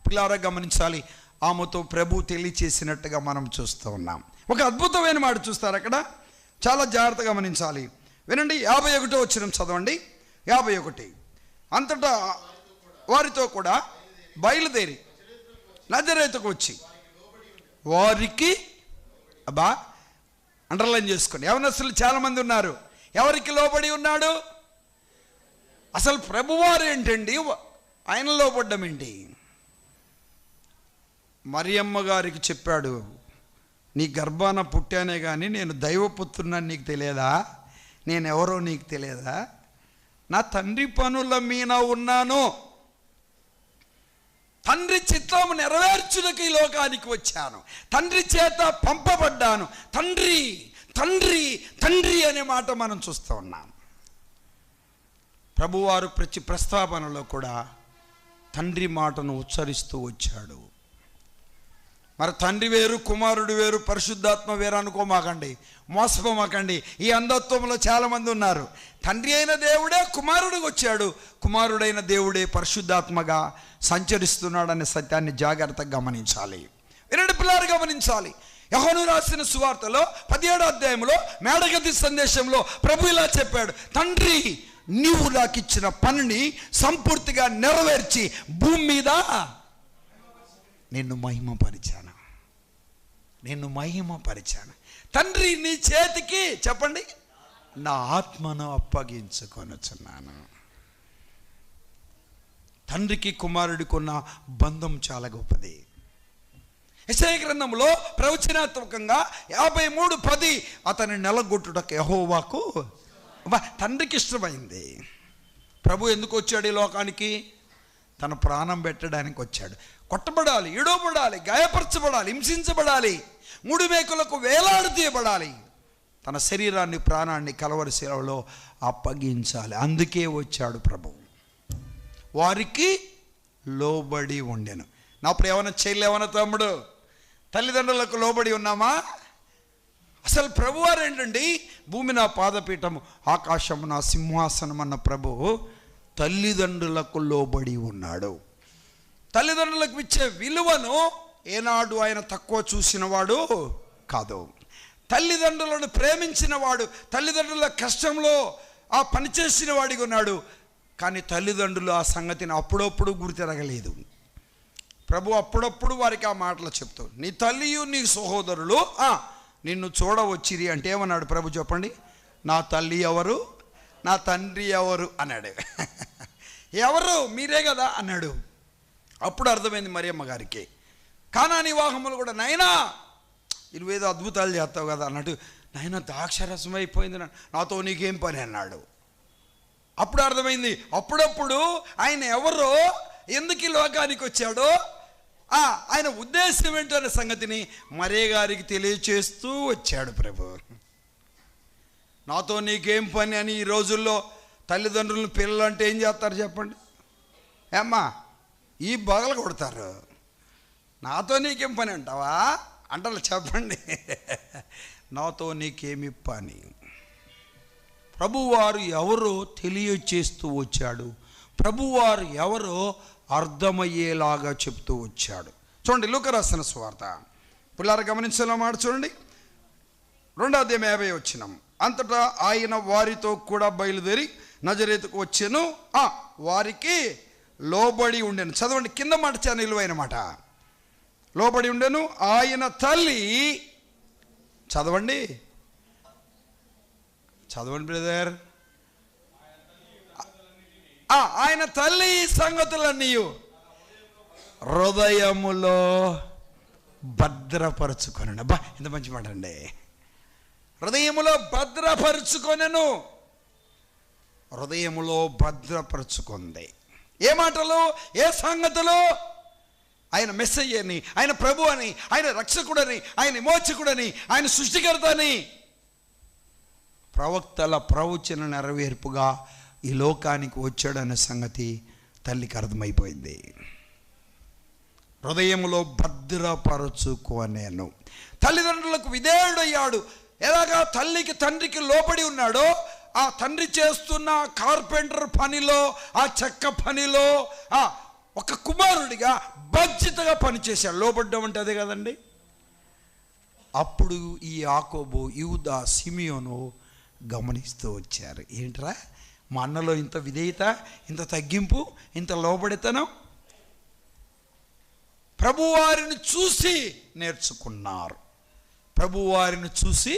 పిల్లారా గమనించాలి. ఆమెతో ప్రభు తెలియచేసినట్టుగా మనం చూస్తూ ఉన్నాం. ఒక అద్భుతమైన మాట చూస్తారు అక్కడ, చాలా జాగ్రత్తగా గమనించాలి. వినండి, 51వ వచనం చదవండి. 51. అంతటా వారితో కూడా బయలుదేరి నజరేతుకు వచ్చి వారికి అండర్లైన్ చేసుకోండి. యవనస్తులు చాలామంది ఉన్నారు. ఎవరికి లోబడి ఉన్నాడు? అసలు ప్రభువారు ఏంటండి, ఆయన లోబడ్డం ఏంటి? మరియమ్మ గారికి చెప్పాడు, నీ గర్భాన పుట్టానే కానీ నేను దైవపుత్రున్నాను నీకు తెలియదా? నేనెవరో నీకు తెలియదా? నా తండ్రి పనుల మీద ఉన్నాను, తండ్రి చిత్తము నెరవేర్చుటకు ఈ లోకానికి వచ్చాను, తండ్రి చేత పంపబడ్డాను. తండ్రి తండ్రి తండ్రి అనే మాట మనం చూస్తూ ఉన్నాం. ప్రభువారు ప్రతి ప్రస్తావనలో కూడా తండ్రి మాటను ఉచ్చరిస్తూ వచ్చాడు. మరి తండ్రి వేరు, కుమారుడు వేరు, పరిశుద్ధాత్మ వేరు అనుకోమాకండి, మోసపోమాకండి. ఈ అంధత్వంలో చాలామంది ఉన్నారు. తండ్రి అయిన దేవుడే కుమారుడికి వచ్చాడు, కుమారుడైన దేవుడే పరిశుద్ధాత్మగా సంచరిస్తున్నాడనే సత్యాన్ని జాగ్రత్తగా గమనించాలి. వినండి పిల్లలు, గమనించాలి. యోహాను రాసిన సువార్తలో 17వ అధ్యాయంలో మేడగది సందేశంలో ప్రభు ఇలా చెప్పాడు, తండ్రి నీవు నాకు ఇచ్చిన పనిని సంపూర్తిగా నెరవేర్చి భూమి మీద నిన్ను మహిమపరిచాను. తండ్రి నీ చేతికి చెప్పండి నా ఆత్మను అప్పగించుకొనుచున్నాను. తండ్రికి కుమారుడికి ఉన్న బంధం చాలా గొప్పది. యెషయా గ్రంథంలో ప్రవచనాత్మకంగా 53:10 అతని నెలగొట్టుటకు యెహోవాకు తండ్రికి ఇష్టమైంది. ప్రభు ఎందుకు వచ్చాడు ఈ లోకానికి? తన ప్రాణం పెట్టడానికి వచ్చాడు. కొట్టబడాలి, ఇడవబడాలి, గాయపరచబడాలి, హింసించబడాలి, 3 మేకులకు వేలాడదీయబడాలి, తన శరీరాన్ని ప్రాణాన్ని కలవరి శిలువలో అప్పగించాలి. అందుకే వచ్చాడు ప్రభు. వారికి లోబడి ఉండెను. నా ప్రేమన చేయలేవన తమ్ముడు, తల్లిదండ్రులకు లోబడి ఉన్నామా? అసలు ప్రభువారు ఏంటండి? భూమి నా పాదపీఠము, ఆకాశము నా సింహాసనం అన్న ప్రభు తల్లిదండ్రులకు లోబడి ఉన్నాడు. తల్లిదండ్రులకు ఇచ్చే విలువను ఏనాడు ఆయన తక్కువ చూసినవాడు కాదు. తల్లిదండ్రులను ప్రేమించిన వాడు, తల్లిదండ్రుల కష్టంలో ఆ పనిచేసిన వాడిగా ఉన్నాడు. కానీ తల్లిదండ్రులు ఆ సంగతిని అప్పుడప్పుడు గుర్తిరగలేదు. ప్రభు అప్పుడప్పుడు వారికి ఆ మాటలు చెప్తూ, నీ తల్లియు నీ సహోదరులు నిన్ను చూడవచ్చిరి అంటే ఏమన్నాడు ప్రభు చెప్పండి? నా తల్లి ఎవరు, నా తండ్రి ఎవరు అన్నాడు. ఎవరు? మీరే కదా అన్నాడు. అప్పుడు అర్థమైంది మరియమ్మ గారికి. కానాని వివాహములు కూడా, నాయనా నువ్వేదో అద్భుతాలు చేస్తావు కదా అన్నట్టు, నాయన ద్రాక్షరసం అయిపోయింది, నాతో నీకేం పని అన్నాడు. అప్పుడు అర్థమైంది. అప్పుడప్పుడు ఆయన ఎవరో, ఎందుకు ఈ లోకానికి వచ్చాడో, ఆయన ఉద్దేశం ఏంటో అనే సంగతిని మరియ గారికి తెలియచేస్తూ వచ్చాడు ప్రభు. నాతో నీకేం పని అని ఈ రోజుల్లో తల్లిదండ్రులను పిల్లలు అంటే ఏం చేస్తారు చెప్పండి? ఏమ్మా ఈ బగలు కొడతారు. నాతో నీకేం పని అంటావా అంటారు చెప్పండి. నాతో నీకేమి పని? ప్రభువారు ఎవరో తెలియచేస్తూ వచ్చాడు. ప్రభువారు ఎవరో అర్థమయ్యేలాగా చెప్తూ వచ్చాడు. చూడండి లూకా రాసిన సువార్త, పిల్లలు గమనించేలా మాట చూడండి, 2వ అధ్యాయం 50 వచనం. అంతటా ఆయన వారితో కూడా బయలుదేరి నజరేతుకు వచ్చెను, వారికి లోబడి ఉండెను. చదవండి, కింద మాట చాలా నిలువైన మాట. లోబడి ఉండెను. ఆయన తల్లి, చదవండి బ్రదర్, ఆయన తల్లి ఈ సంగతులన్నీ హృదయములో భద్రపరుచుకొనెను. అబ్బా ఎంత మంచి మాట అండి. హృదయములో భద్రపరుచుకొనెను. హృదయములో భద్రపరుచుకుంది. ఏ మాటలు, ఏ సంగతులు? ఆయన మెస్సయ్యని, ఆయన ప్రభు అని, ఆయన రక్షకుడని, ఆయన విమోచకుడని, ఆయన సృష్టికర్త అని ప్రవక్తల ప్రవచన నెరవేర్పుగా ఈ లోకానికి వచ్చాడనే సంగతి తల్లికి అర్థమైపోయింది. హృదయంలో భద్రపరచుకొనెను. తల్లిదండ్రులకు విధేయుడయ్యాడు. ఎలాగా తల్లికి తండ్రికి లోబడి ఉన్నాడో, ఆ తండ్రి చేస్తున్న కార్పెంటర్ పనిలో, ఆ చెక్క పనిలో ఒక కుమారుడిగా బాధ్యతగా పనిచేశాడు. లోబడ్డం అంటే అదే కదండి. అప్పుడు ఈ యాకోబు, యూదా, సిమియోను గమనిస్తూ వచ్చారు. ఏంట్రా మా అన్నలో ఇంత విధేయత, ఇంత తగ్గింపు, ఇంత లోబడితనం? ప్రభువారిని చూసి నేర్చుకున్నారు. ప్రభువారిని చూసి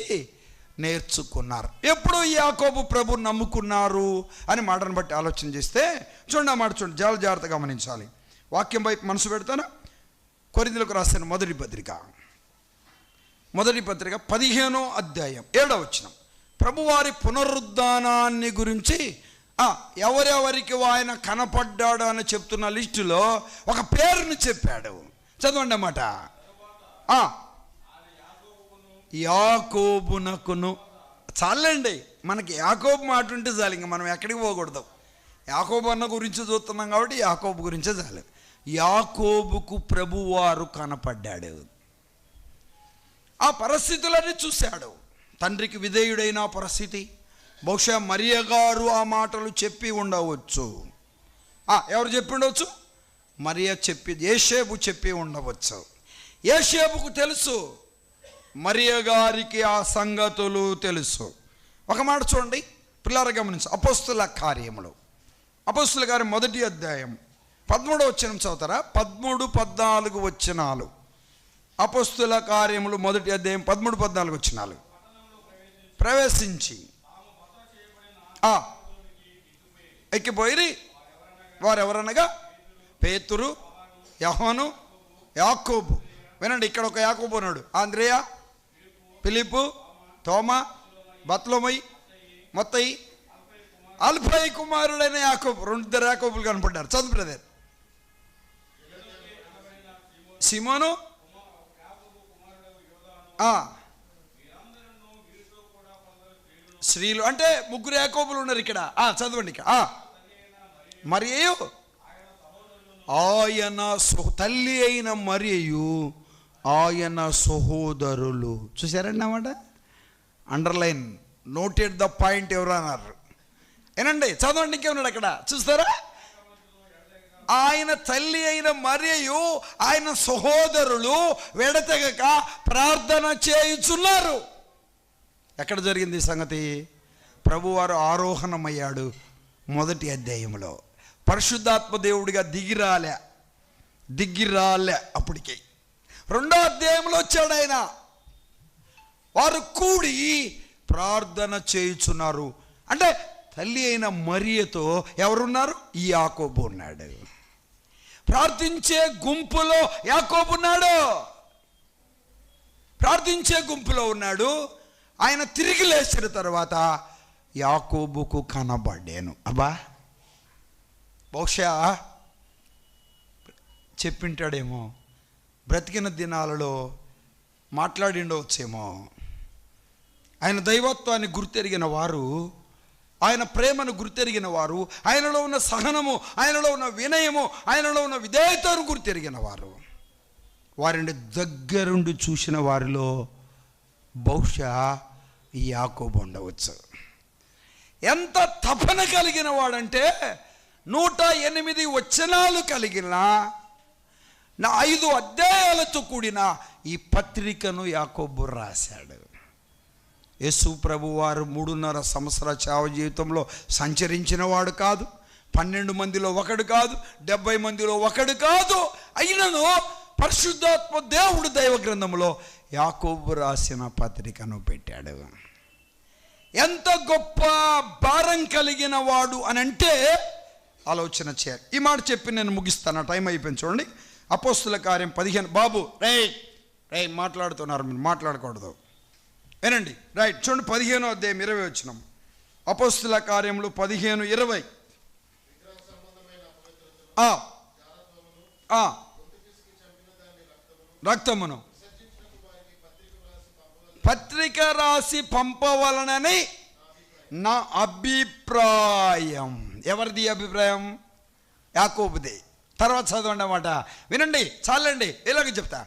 నేర్చుకున్నారు. ఎప్పుడు యాకోబు ప్రభు నమ్ముకున్నారు అని మాటను బట్టి ఆలోచన చేస్తే చూడండి, ఆ మాట చూడండి, జాగ్రత్తగా గమనించాలి. వాక్యం వైపు మనసు పెడతాను. కొరింథీయులకు రాసిన మొదటి పత్రిక 15వ అధ్యాయం 7వ వచనం. ప్రభువారి పునరుద్ధానాన్ని గురించి ఎవరెవరికి ఆయన కనపడ్డాడు అని చెప్తున్న లిస్టులో ఒక పేరుని చెప్పాడు. చదవండి అన్నమాట. యాకోబునకును. చాలండి, మనకి యాకోబు మాట ఉంటే చాలు, ఇంకా మనం ఎక్కడికి పోకూడదు. యాకోబు అన్న గురించి చూస్తున్నాం కాబట్టి యాకోబు గురించే చాలు. యాకోబుకు ప్రభువారు కనపడ్డాడు. ఆ పరిస్థితులన్నీ చూశాడు. తండ్రికి విధేయుడైన పరిస్థితి. బహుశా మరియ గారు ఆ మాటలు చెప్పి ఉండవచ్చు. ఎవరు చెప్పి ఉండవచ్చు? మరియ చెప్పి, యేసేపు చెప్పి ఉండవచ్చు. యోసేపుకు తెలుసు, మరియ గారికి ఆ సంగతులు తెలుసు. ఒక మాట చూడండి పిల్లలు గమనించు. అపోస్తుల కార్యములు, అపోస్తుల కార్యం 1వ అధ్యాయం 13వ వచనం చదువుతారా? 13, 14 వచనాలు. అపోస్తుల కార్యములు 1వ అధ్యాయం 13, 14 వచనాలు. ప్రవేశించి ఎక్కిపోయి వారెవరనగా పేతురు, యోహాను, యాకోబు. వినండి, ఇక్కడ ఒక యాకోబు ఉన్నాడు. ఆంద్రేయ, ఫిలిప్పు, తోమా, బత్లోమయి, మత్తయి, అల్ఫయి కుమారుడైన యాకోబు. 2 యాకోబులు కనపడ్డారు. చదువు బ్రదర్. సిమోను, స్త్రీలు అంటే 3 యాకోబులు ఉన్నారు ఇక్కడ. చదవండి ఇక్కడ. మరియు ఆయన తల్లి అయిన మరియు ఆయన సహోదరులు. చూసారండి అన్నమాట. Underline, noted the point. ఎవరు అన్నారు? ఏనండి, చదవండి. ఇంకేమన్నాడు అక్కడ చూస్తారా? ఆయన తల్లి అయిన మరియు ఆయన సహోదరులు వెడతెగక ప్రార్థన చేయుచున్నారు. ఎక్కడ జరిగింది ఈ సంగతి? ప్రభువారు ఆరోహణమయ్యాడు 1వ అధ్యాయంలో. పరిశుద్ధాత్మ దేవుడిగా దిగిరాలే అప్పటికి. 2వ అధ్యాయంలో వచ్చాడు ఆయన. వారు కూడి ప్రార్థన చేయుచున్నారు. అంటే తల్లి అయిన మరియతో ఎవరున్నారు? ఈ యాకోబు ఉన్నాడు. ప్రార్థించే గుంపులో యాకోబు ఉన్నాడు. ప్రార్థించే గుంపులో ఉన్నాడు. ఆయన తిరిగి లేచిన తర్వాత యాకోబుకు కనబడ్డాను. అబ్బా, బహుశా చెప్పింటాడేమో, బ్రతికిన దినాలలో మాట్లాడిండవచ్చేమో. ఆయన దైవత్వాన్ని గుర్తెరిగిన వారు, ఆయన ప్రేమను గుర్తెరిగిన వారు, ఆయనలో ఉన్న సహనము, ఆయనలో ఉన్న వినయము, ఆయనలో ఉన్న విధేయతను గుర్తెరిగిన వారు, వారిని దగ్గరుండి చూసిన వారిలో బహుశా ఈ యాకోబు ఉండవచ్చు. ఎంత తపన కలిగిన వాడంటే 108 వచనాలు కలిగిన 5 అధ్యాయాలతో కూడిన ఈ పత్రికను యాకోబు రాశాడు. యేసు ప్రభు వారు 3.5 సంవత్సరాల సేవ జీవితంలో సంచరించిన వాడు కాదు, 12 మందిలో ఒకడు కాదు, 70 మందిలో ఒకడు కాదు. అయినను పరిశుద్ధాత్మ దేవుడు దైవ గ్రంథంలో యాకోబు రాసిన పత్రికను పెట్టాడు. ఎంత గొప్ప భారం కలిగిన వాడు అని అంటే ఆలోచన చేయాలి. ఈ మాట చెప్పి నేను ముగిస్తాను, టైం అయిపోయింది. చూడండి, అపోస్తుల కార్యం 15. బాబు రే మాట్లాడుతున్నారు, మీరు మాట్లాడకూడదు, వినండి. రైట్, చూడండి 15వ అధ్యాయం 20 వచనం. అపోస్తుల కార్యములు 15:20. రక్తమును పత్రిక రాసి పంపవలనని నా అభిప్రాయం. ఎవరిది అభిప్రాయం? యాకోబుది. తర్వాత చదవండి అన్నమాట. వినండి, చాలండి, ఇలాగ చెప్తా,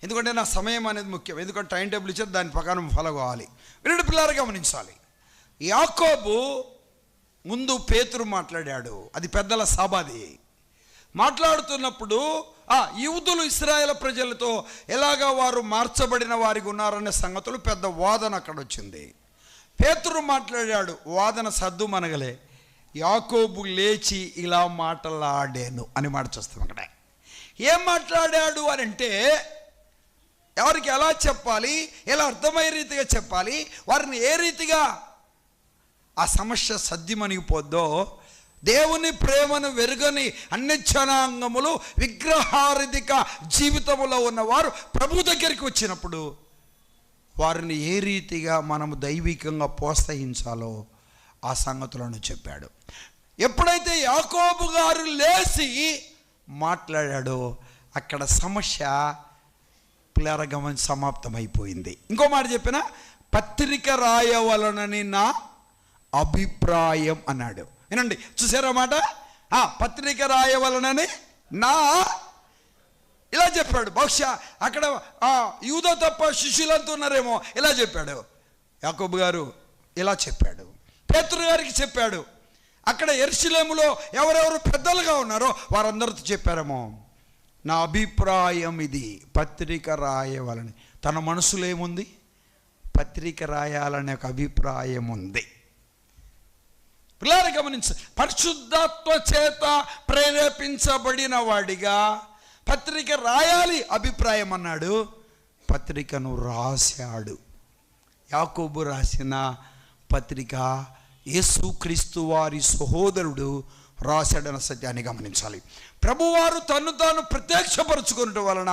ఎందుకంటే నా సమయం అనేది ముఖ్యం. ఎందుకంటే టైం టేబుల్ ఇచ్చేది, దాని ప్రకారం ఫాలో కావాలి. వినండి పిల్లలు, గమనించాలి. యాకోబు ముందు పేతురు మాట్లాడాడు, అది పెద్దల సభది. మాట్లాడుతున్నప్పుడు యూదులు ఇశ్రాయేలు ప్రజలతో ఎలాగా వారు మార్చబడిన వారికి ఉన్నారనే సంగతులు పెద్ద వాదన అక్కడ వచ్చింది. పేతురు మాట్లాడాడు, వాదన సద్దు మనగలే. యాకోబు లేచి ఇలా మాట్లాడాను అని మాట చూస్తాం. అక్కడ ఏం మాట్లాడాడు అని అంటే, ఎవరికి ఎలా చెప్పాలి, ఎలా అర్థమయ్యే రీతిగా చెప్పాలి, వారిని ఏ రీతిగా ఆ సమస్య సద్దిమణిగిపోద్దో. దేవుని ప్రేమను వెరుగని అన్ని జనాంగములు విగ్రహారాధిక జీవితంలో ఉన్నవారు ప్రభు దగ్గరికి వచ్చినప్పుడు వారిని ఏ రీతిగా మనము దైవికంగా ప్రోత్సహించాలో ఆ సంగతులను చెప్పాడు. ఎప్పుడైతే యాకోబు గారు లేచి మాట్లాడాడో అక్కడ సమస్య ప్లరగమని సమాప్తమైపోయింది. ఇంకో మాట చెప్పిన, పత్రిక రాయవలనని నా అభిప్రాయం అన్నాడు. వినండి, చూసారా మాట? పత్రిక రాయవలనని నా, ఇలా చెప్పాడు. బహుశా అక్కడ యూదా తప్ప శిష్యులంతా ఉన్నారేమో, ఇలా చెప్పాడు. యాకోబు గారు ఇలా చెప్పాడు, పేతురు గారికి చెప్పాడు. అక్కడ యెరూషలేములో ఎవరెవరు పెద్దలుగా ఉన్నారో వారందరితో చెప్పారేమో, నా అభిప్రాయం ఇది, పత్రిక రాయవలని. తన మనసులో ఏముంది? పత్రిక రాయాలనే ఒక అభిప్రాయం ఉంది. పిల్లలు గమనించ, పరిశుద్ధాత్మ చేత ప్రేరేపించబడిన వాడిగా పత్రిక రాయాలి అభిప్రాయం అన్నాడు. పత్రికను రాశాడు. యాకోబు రాసిన పత్రిక యేసుక్రీస్తు వారి సహోదరుడు రాశాడన్న సత్యాన్ని గమనించాలి. ప్రభువారు తన్ను తాను ప్రత్యక్షపరచుకునటం వలన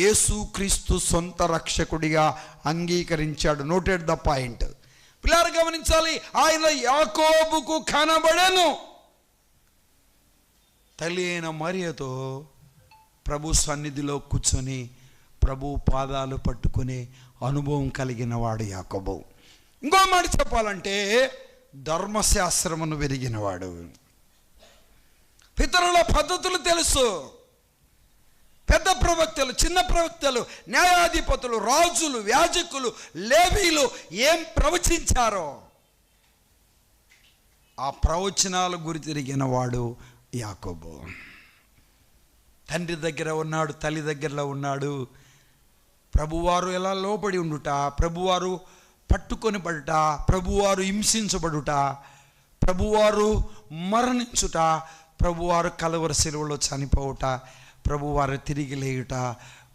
యేసుక్రీస్తు సొంత రక్షకుడిగా అంగీకరించాడు. Noted the point. పిల్లలు గమనించాలి, ఆయన యాకోబుకు కనబడెను. తల్లి అయిన మరియతో ప్రభు సన్నిధిలో కూర్చొని ప్రభు పాదాలు పట్టుకునే అనుభవం కలిగిన వాడు యాకోబు. ఇంకో మాట చెప్పాలంటే ధర్మశాస్త్రమును వెరిగినవాడు. పితరుల పద్ధతులు తెలుసు. పెద్ద ప్రవక్తలు, చిన్న ప్రవక్తలు, న్యాయాధిపతులు, రాజులు, యాజకులు, లేవీలు ఏం ప్రవచించారో ఆ ప్రవచనాల గురి తిరిగిన వాడు యాకోబు. తండ్రి దగ్గర ఉన్నాడు, తల్లి దగ్గరలో ఉన్నాడు. ప్రభువారు ఎలా లోబడి ఉండుట, ప్రభువారు పట్టుకొని పడుట, ప్రభువారు హింసించబడుట, ప్రభువారు మరణించుట, ప్రభువారు కలవరి శిలువలో చనిపోవుట, ప్రభువారు తిరిగి లేయుట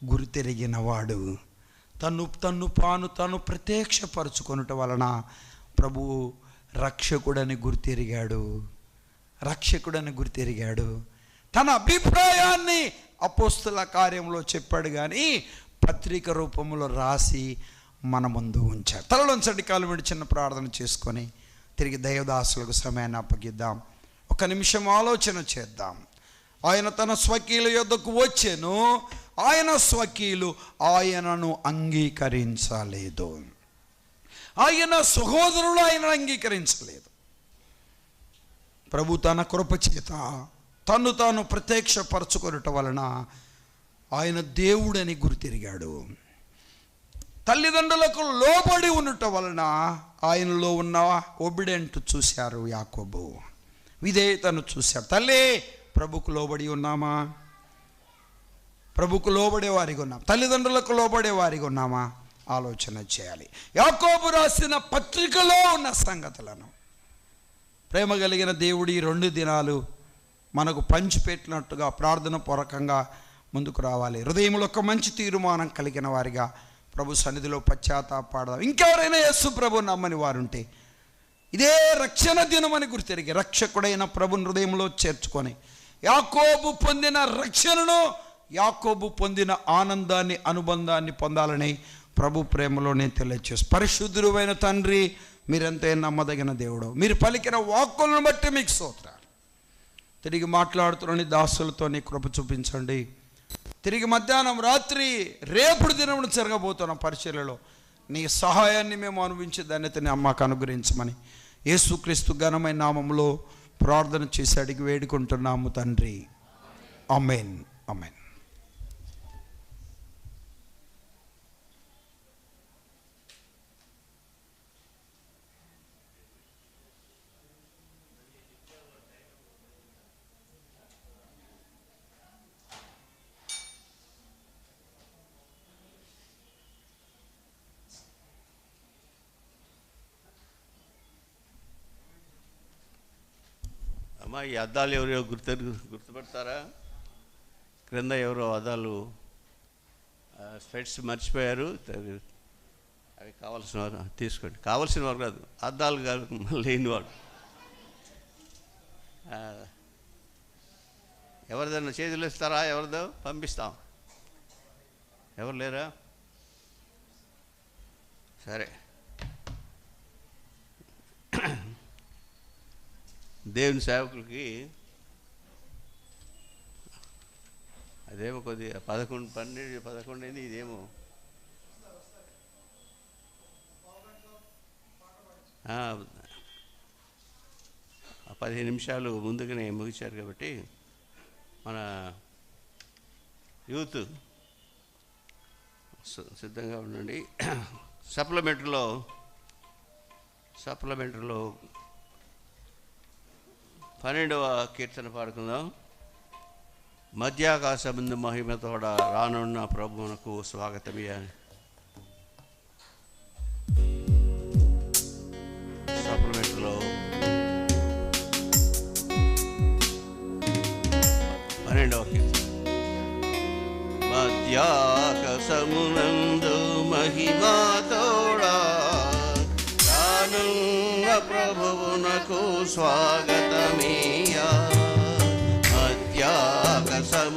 గురి తిరిగిన వాడు. తను ప్రత్యక్షపరచుకొనుట వలన ప్రభువు రక్షకుడని గుర్తిరిగాడు. తన అభిప్రాయాన్ని అపోస్తల కార్యంలో చెప్పాడు, కానీ పత్రిక రూపంలో రాసి మన ముందు ఉంచారు. తలలోంచండి, కాలు విడి చిన్న ప్రార్థన చేసుకొని తిరిగి దైవదాసులకు సమయాన్ని అప్పగిద్దాం. ఒక నిమిషం ఆలోచన చేద్దాం. ఆయన తన స్వకీయుల యొద్దకు వచ్చెను, ఆయన స్వకీయులు ఆయనను అంగీకరించలేదు. ఆయన సహోదరులు ఆయనను అంగీకరించలేదు. ప్రభు తన కృప చేత తను తాను ప్రత్యక్షపరచుకొనుట వలన ఆయన దేవుడని గుర్తిరిగాడు. తల్లిదండ్రులకు లోబడి ఉండటం వలన ఆయనలో ఉన్న ఒబిడెంట్ చూశారు యాకోబు, విధేయతను చూశారు. తల్లి, ప్రభుకు లోబడి ఉన్నామా? ప్రభుకు లోబడే వారిగా ఉన్నాం, తల్లిదండ్రులకు లోబడే వారిగా ఉన్నామా? ఆలోచన చేయాలి. యాకోబు రాసిన పత్రికలో ఉన్న సంగతులను ప్రేమ కలిగిన దేవుడి 2 దినాలు మనకు పంచిపెట్టినట్టుగా ప్రార్థన పూర్వకంగా ముందుకు రావాలి. హృదయంలో ఒక మంచి తీర్మానం కలిగిన వారిగా ప్రభు సన్నిధిలో పశ్చాత్తాపడదాం. ఇంకెవరైనా యేసు ప్రభు నమ్మని వారుంటే ఇదే రక్షణ దినమని గుర్తిరిగి రక్షకుడైన ప్రభుని హృదయంలో చేర్చుకొని యాకోబు పొందిన రక్షణను, యాకోబు పొందిన ఆనందాన్ని, అనుబంధాన్ని పొందాలని ప్రభు ప్రేమలోనే తెలియచేసి, పరిశుద్ధుడైన తండ్రి, మీరెంతే నమ్మదగిన దేవుడు, మీరు పలికిన వాక్కులను బట్టి మీకు స్తోత్రాలు. తిరిగి మాట్లాడుతున్న దాసులతో నీ కృప చూపించండి. తిరిగి మధ్యాహ్నం, రాత్రి, రేపుడు దినమును జరగబోతున్న పరిచర్యలో నీ సహాయాన్ని మేము అనుభవించే ధన్యతని అమ్మకు అనుగ్రహించమని యేసుక్రీస్తు ఘనమైన నామములో ప్రార్థన చేసి అడిగి వేడుకుంటున్నాము తండ్రి. ఆమేన్, ఆమేన్. అమ్మా, ఈ అద్దాలు ఎవరో గుర్తుపడతారా? క్రింద ఎవరో అద్దాలు స్పెట్స్ మర్చిపోయారు. అవి కావాల్సిన వారు తీసుకోండి. కావాల్సిన వారు కాదు, అద్దాలు కాదు, లేని వాడు. ఎవరిదన్నా చేతులు ఇస్తారా? ఎవరిదో పంపిస్తాం. ఎవరు లేరా? సరే, దేవుని సేవకులకి అదేమో కొద్దిగా 11, 12, 11 అయింది. ఇదేమో 15 నిమిషాలు ముందుగానే ముగించారు కాబట్టి మన యూత్ సిద్ధంగా ఉండండి. సప్లిమెంటరీలో 12వ కీర్తన పాడుకుందాం. మధ్యాకాశమందు మహిమతోడ రానున్న ప్రభువునకు స్వాగతమియా. సప్లిమెంట్లో 12వ కీర్తన. మధ్యాకాశమునందు మహిమతోడా రానున్న ప్రభువునకు స్వాగతమియా. మధ్యాకాశమునందు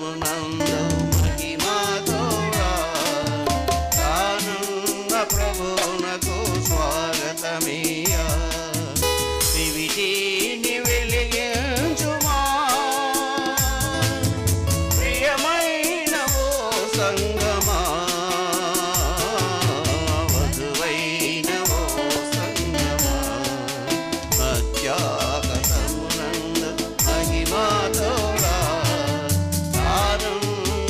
మహిమతోడా రానున్న ప్రభువునకు స్వాగతమియా. దివిటీని వెలిగించుమా ప్రియమైన ఓ సంగమా, వధువైన ఓ సంగమా. మధ్యాకాశమునందు మహిమతోడా రానున్న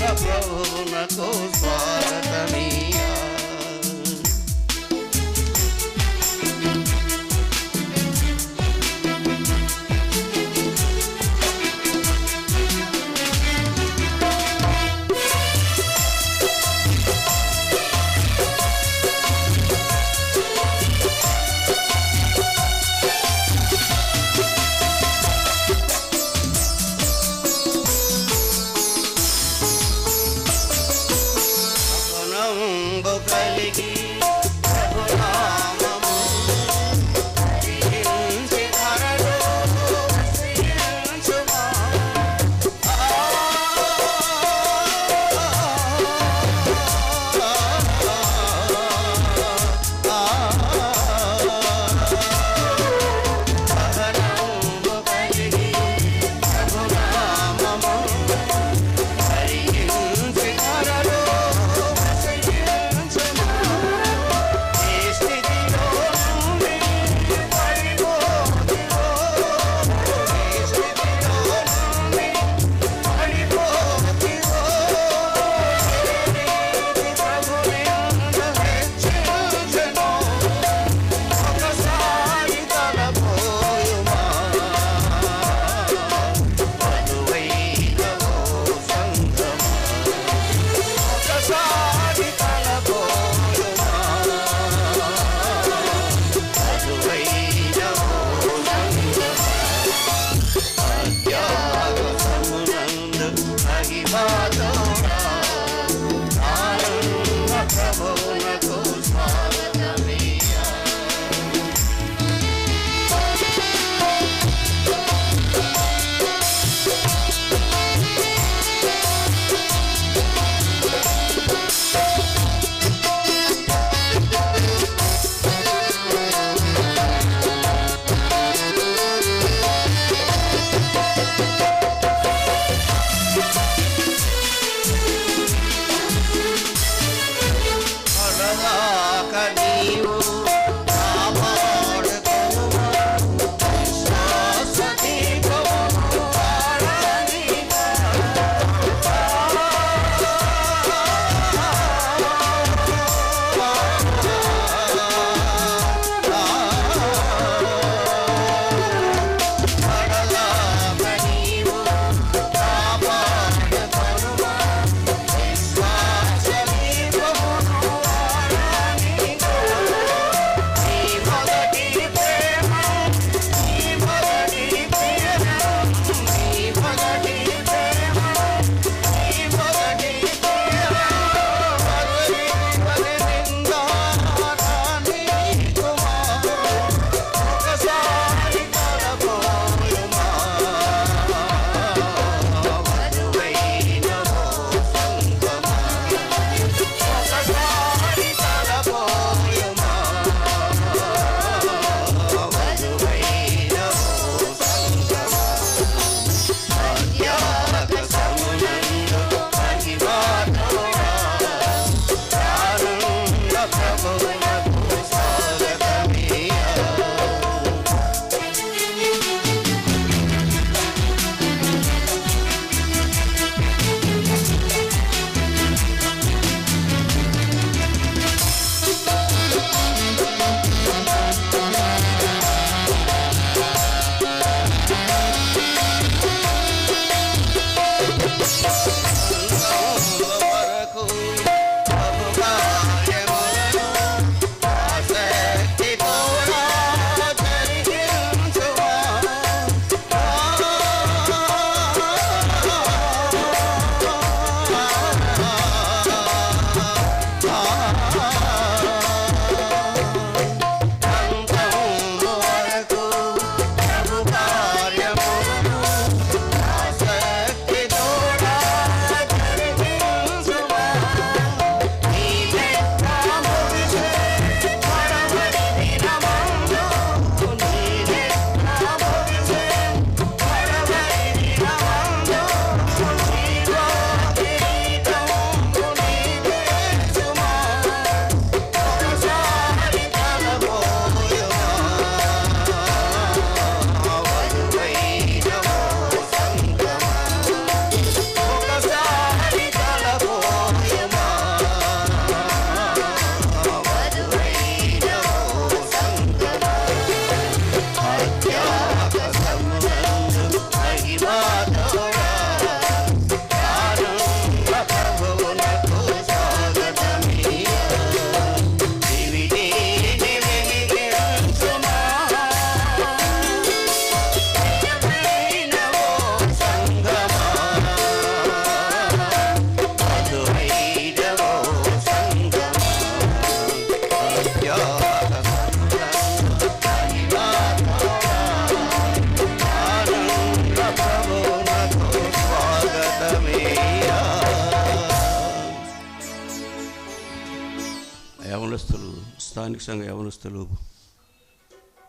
యవనస్తులు, స్థానిక సంఘ యవనస్తులు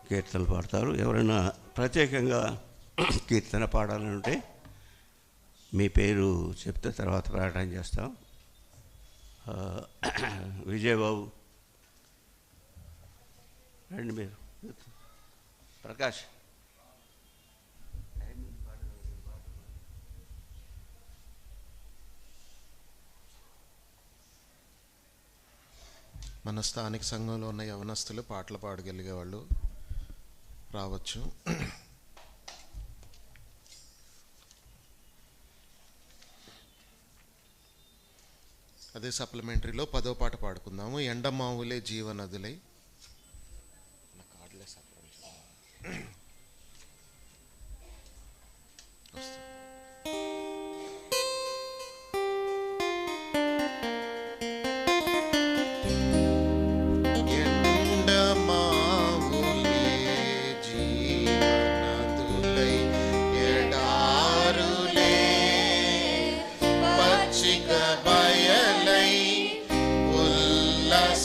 కీర్తనలు పాడతారు. ఎవరైనా ప్రత్యేకంగా కీర్తన పాడాలని ఉంటే మీ పేరు చెప్తే తర్వాత ప్రకటన చేస్తాం. విజయబాబు రండి, మీరు ప్రకాష్. మన స్థానిక సంఘంలో ఉన్న యవనస్తులు పాటలు పాడగలిగే వాళ్ళు రావచ్చు. అదే సప్లిమెంటరీలో 10వ పాట పాడుకుందాము. ఎండమావులే జీవనదులై.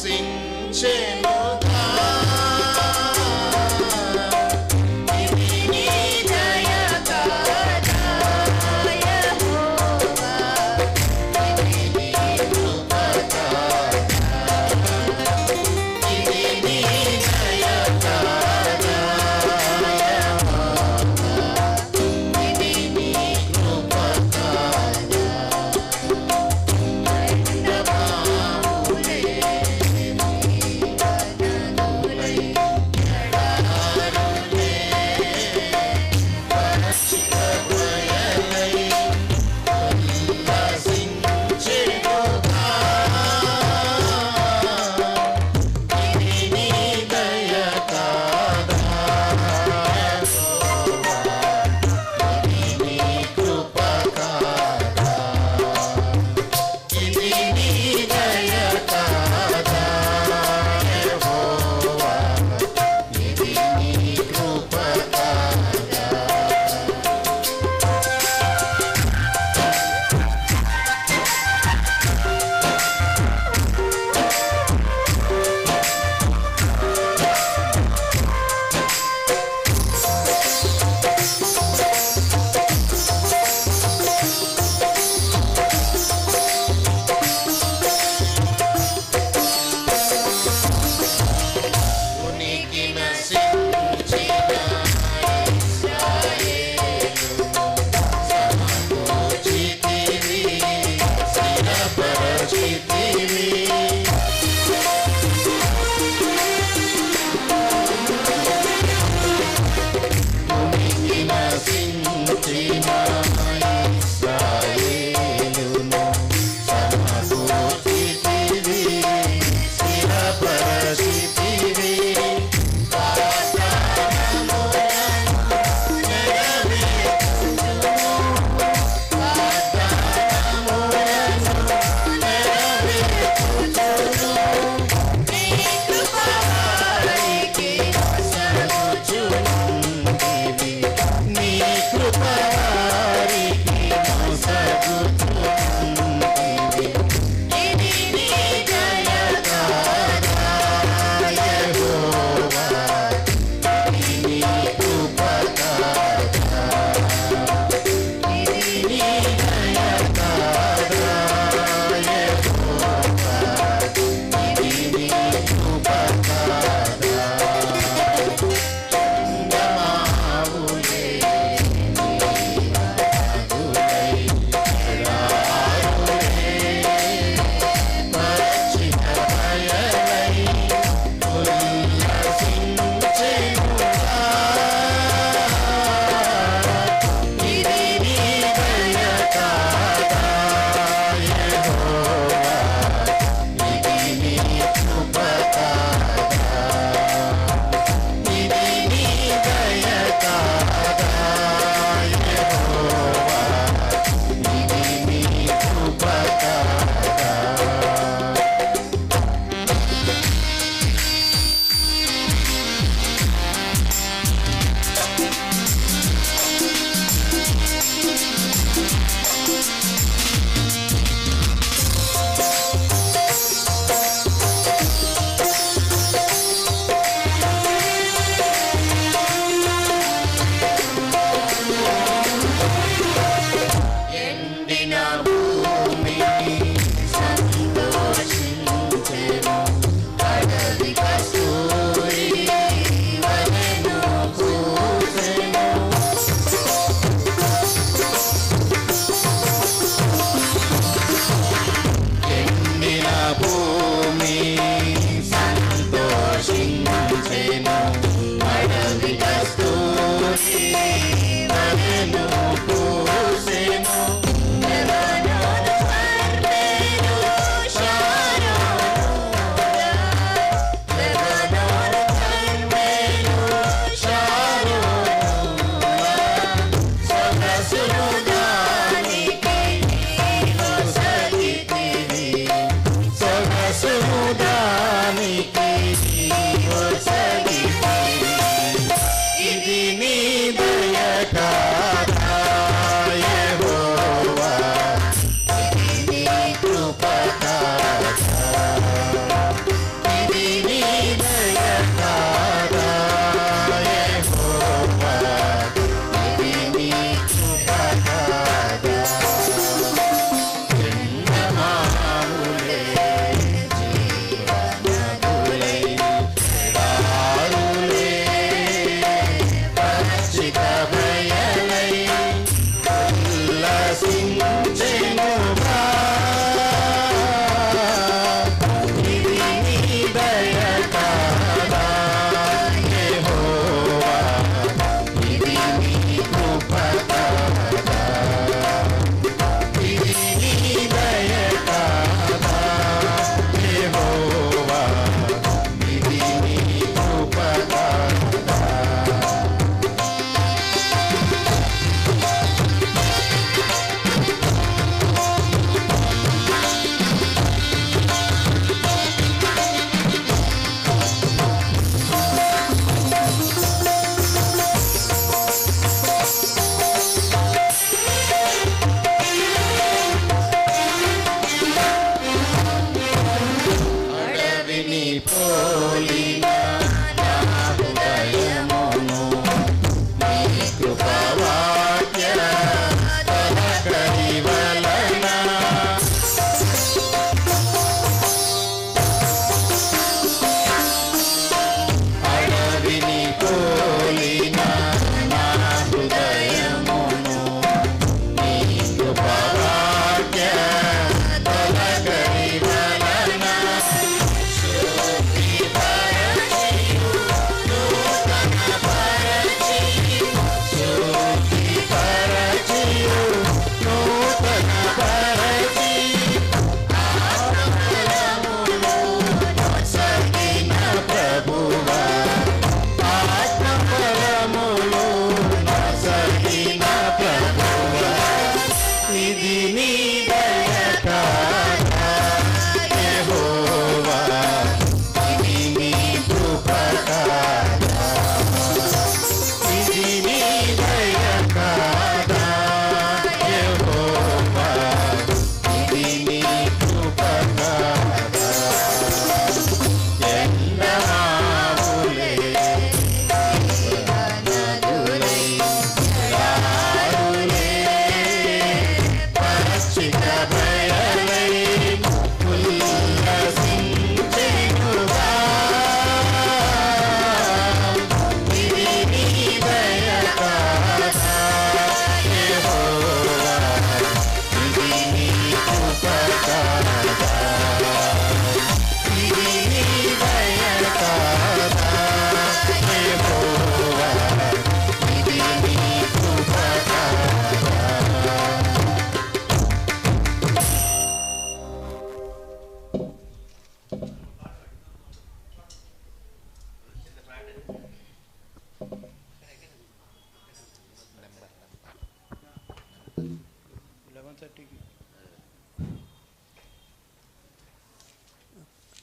ఉల్లసించెను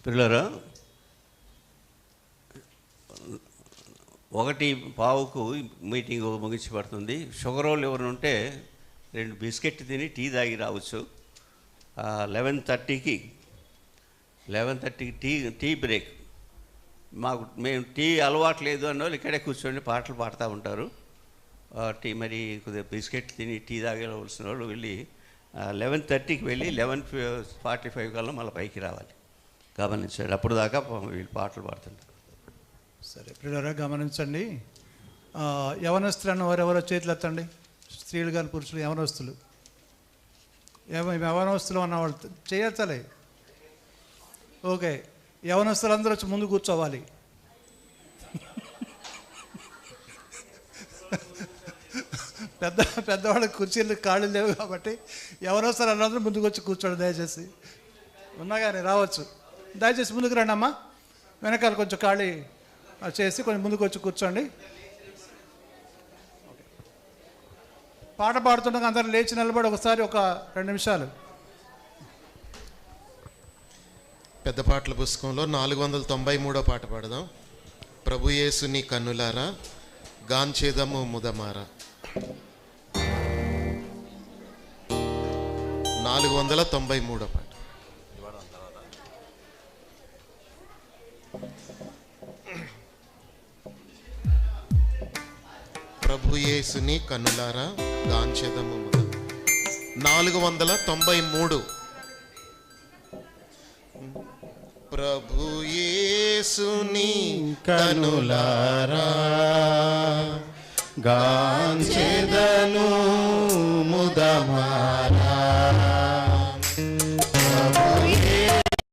పిల్లరా 1:15 మీటింగ్ ముగించి పడుతుంది. షుగర్ వాళ్ళు ఎవరు ఉంటే 2 బిస్కెట్ తిని టీ తాగి రావచ్చు. 11:30కి టీ బ్రేక్. మేము టీ అలవాటు లేదు అన్న వాళ్ళు ఇక్కడే కూర్చొని పాటలు పాడుతూ ఉంటారు. మరి కొద్దిగా బిస్కెట్ తిని టీ తాగవలసిన వాళ్ళు వెళ్ళి 11:30కి వెళ్ళి 11:45 కల్లా మళ్ళీ పైకి రావాలి. గమనించండి, అప్పుడు దాకా వీళ్ళు పాటలు పాడుతుంటారు. సరే పిల్లరా గమనించండి. యవనస్తులను ఎవరెవరో చేతులు ఎత్తండి. స్త్రీలు కానీ పురుషులు యవనస్తులు అన్నవాళ్ళు చేయొచ్చలే. ఓకే, యవనస్తులు అందరూ వచ్చి ముందు కూర్చోవాలి. పెద్దవాళ్ళకి కుర్చీలు ఖాళీ లేవు కాబట్టి యవనస్తులు అందరూ ముందుకు వచ్చి కూర్చోండి. దయచేసి ఉన్నా కానీ రావచ్చు. దయచేసి ముందుకు రండి అమ్మా. వెనకాల కొంచెం ఖాళీ చేసి కొంచెం ముందుకు వచ్చి కూర్చోండి. పాట పాడుతుండగా అందరూ లేచి నిలబడి ఒకసారి ఒక 2 నిమిషాలు. పెద్ద పాటల పుస్తకంలో 493వ పాట పాడదాం. ప్రభు యేసు నీ కన్నులారా గాంచేదము ముదమారా. 493వ పాట. ప్రభు యేసుని కన్నులారా గాంచేదము 493. ప్రభు యేసుని కన్నులారా గాంచేదను ముదమారా.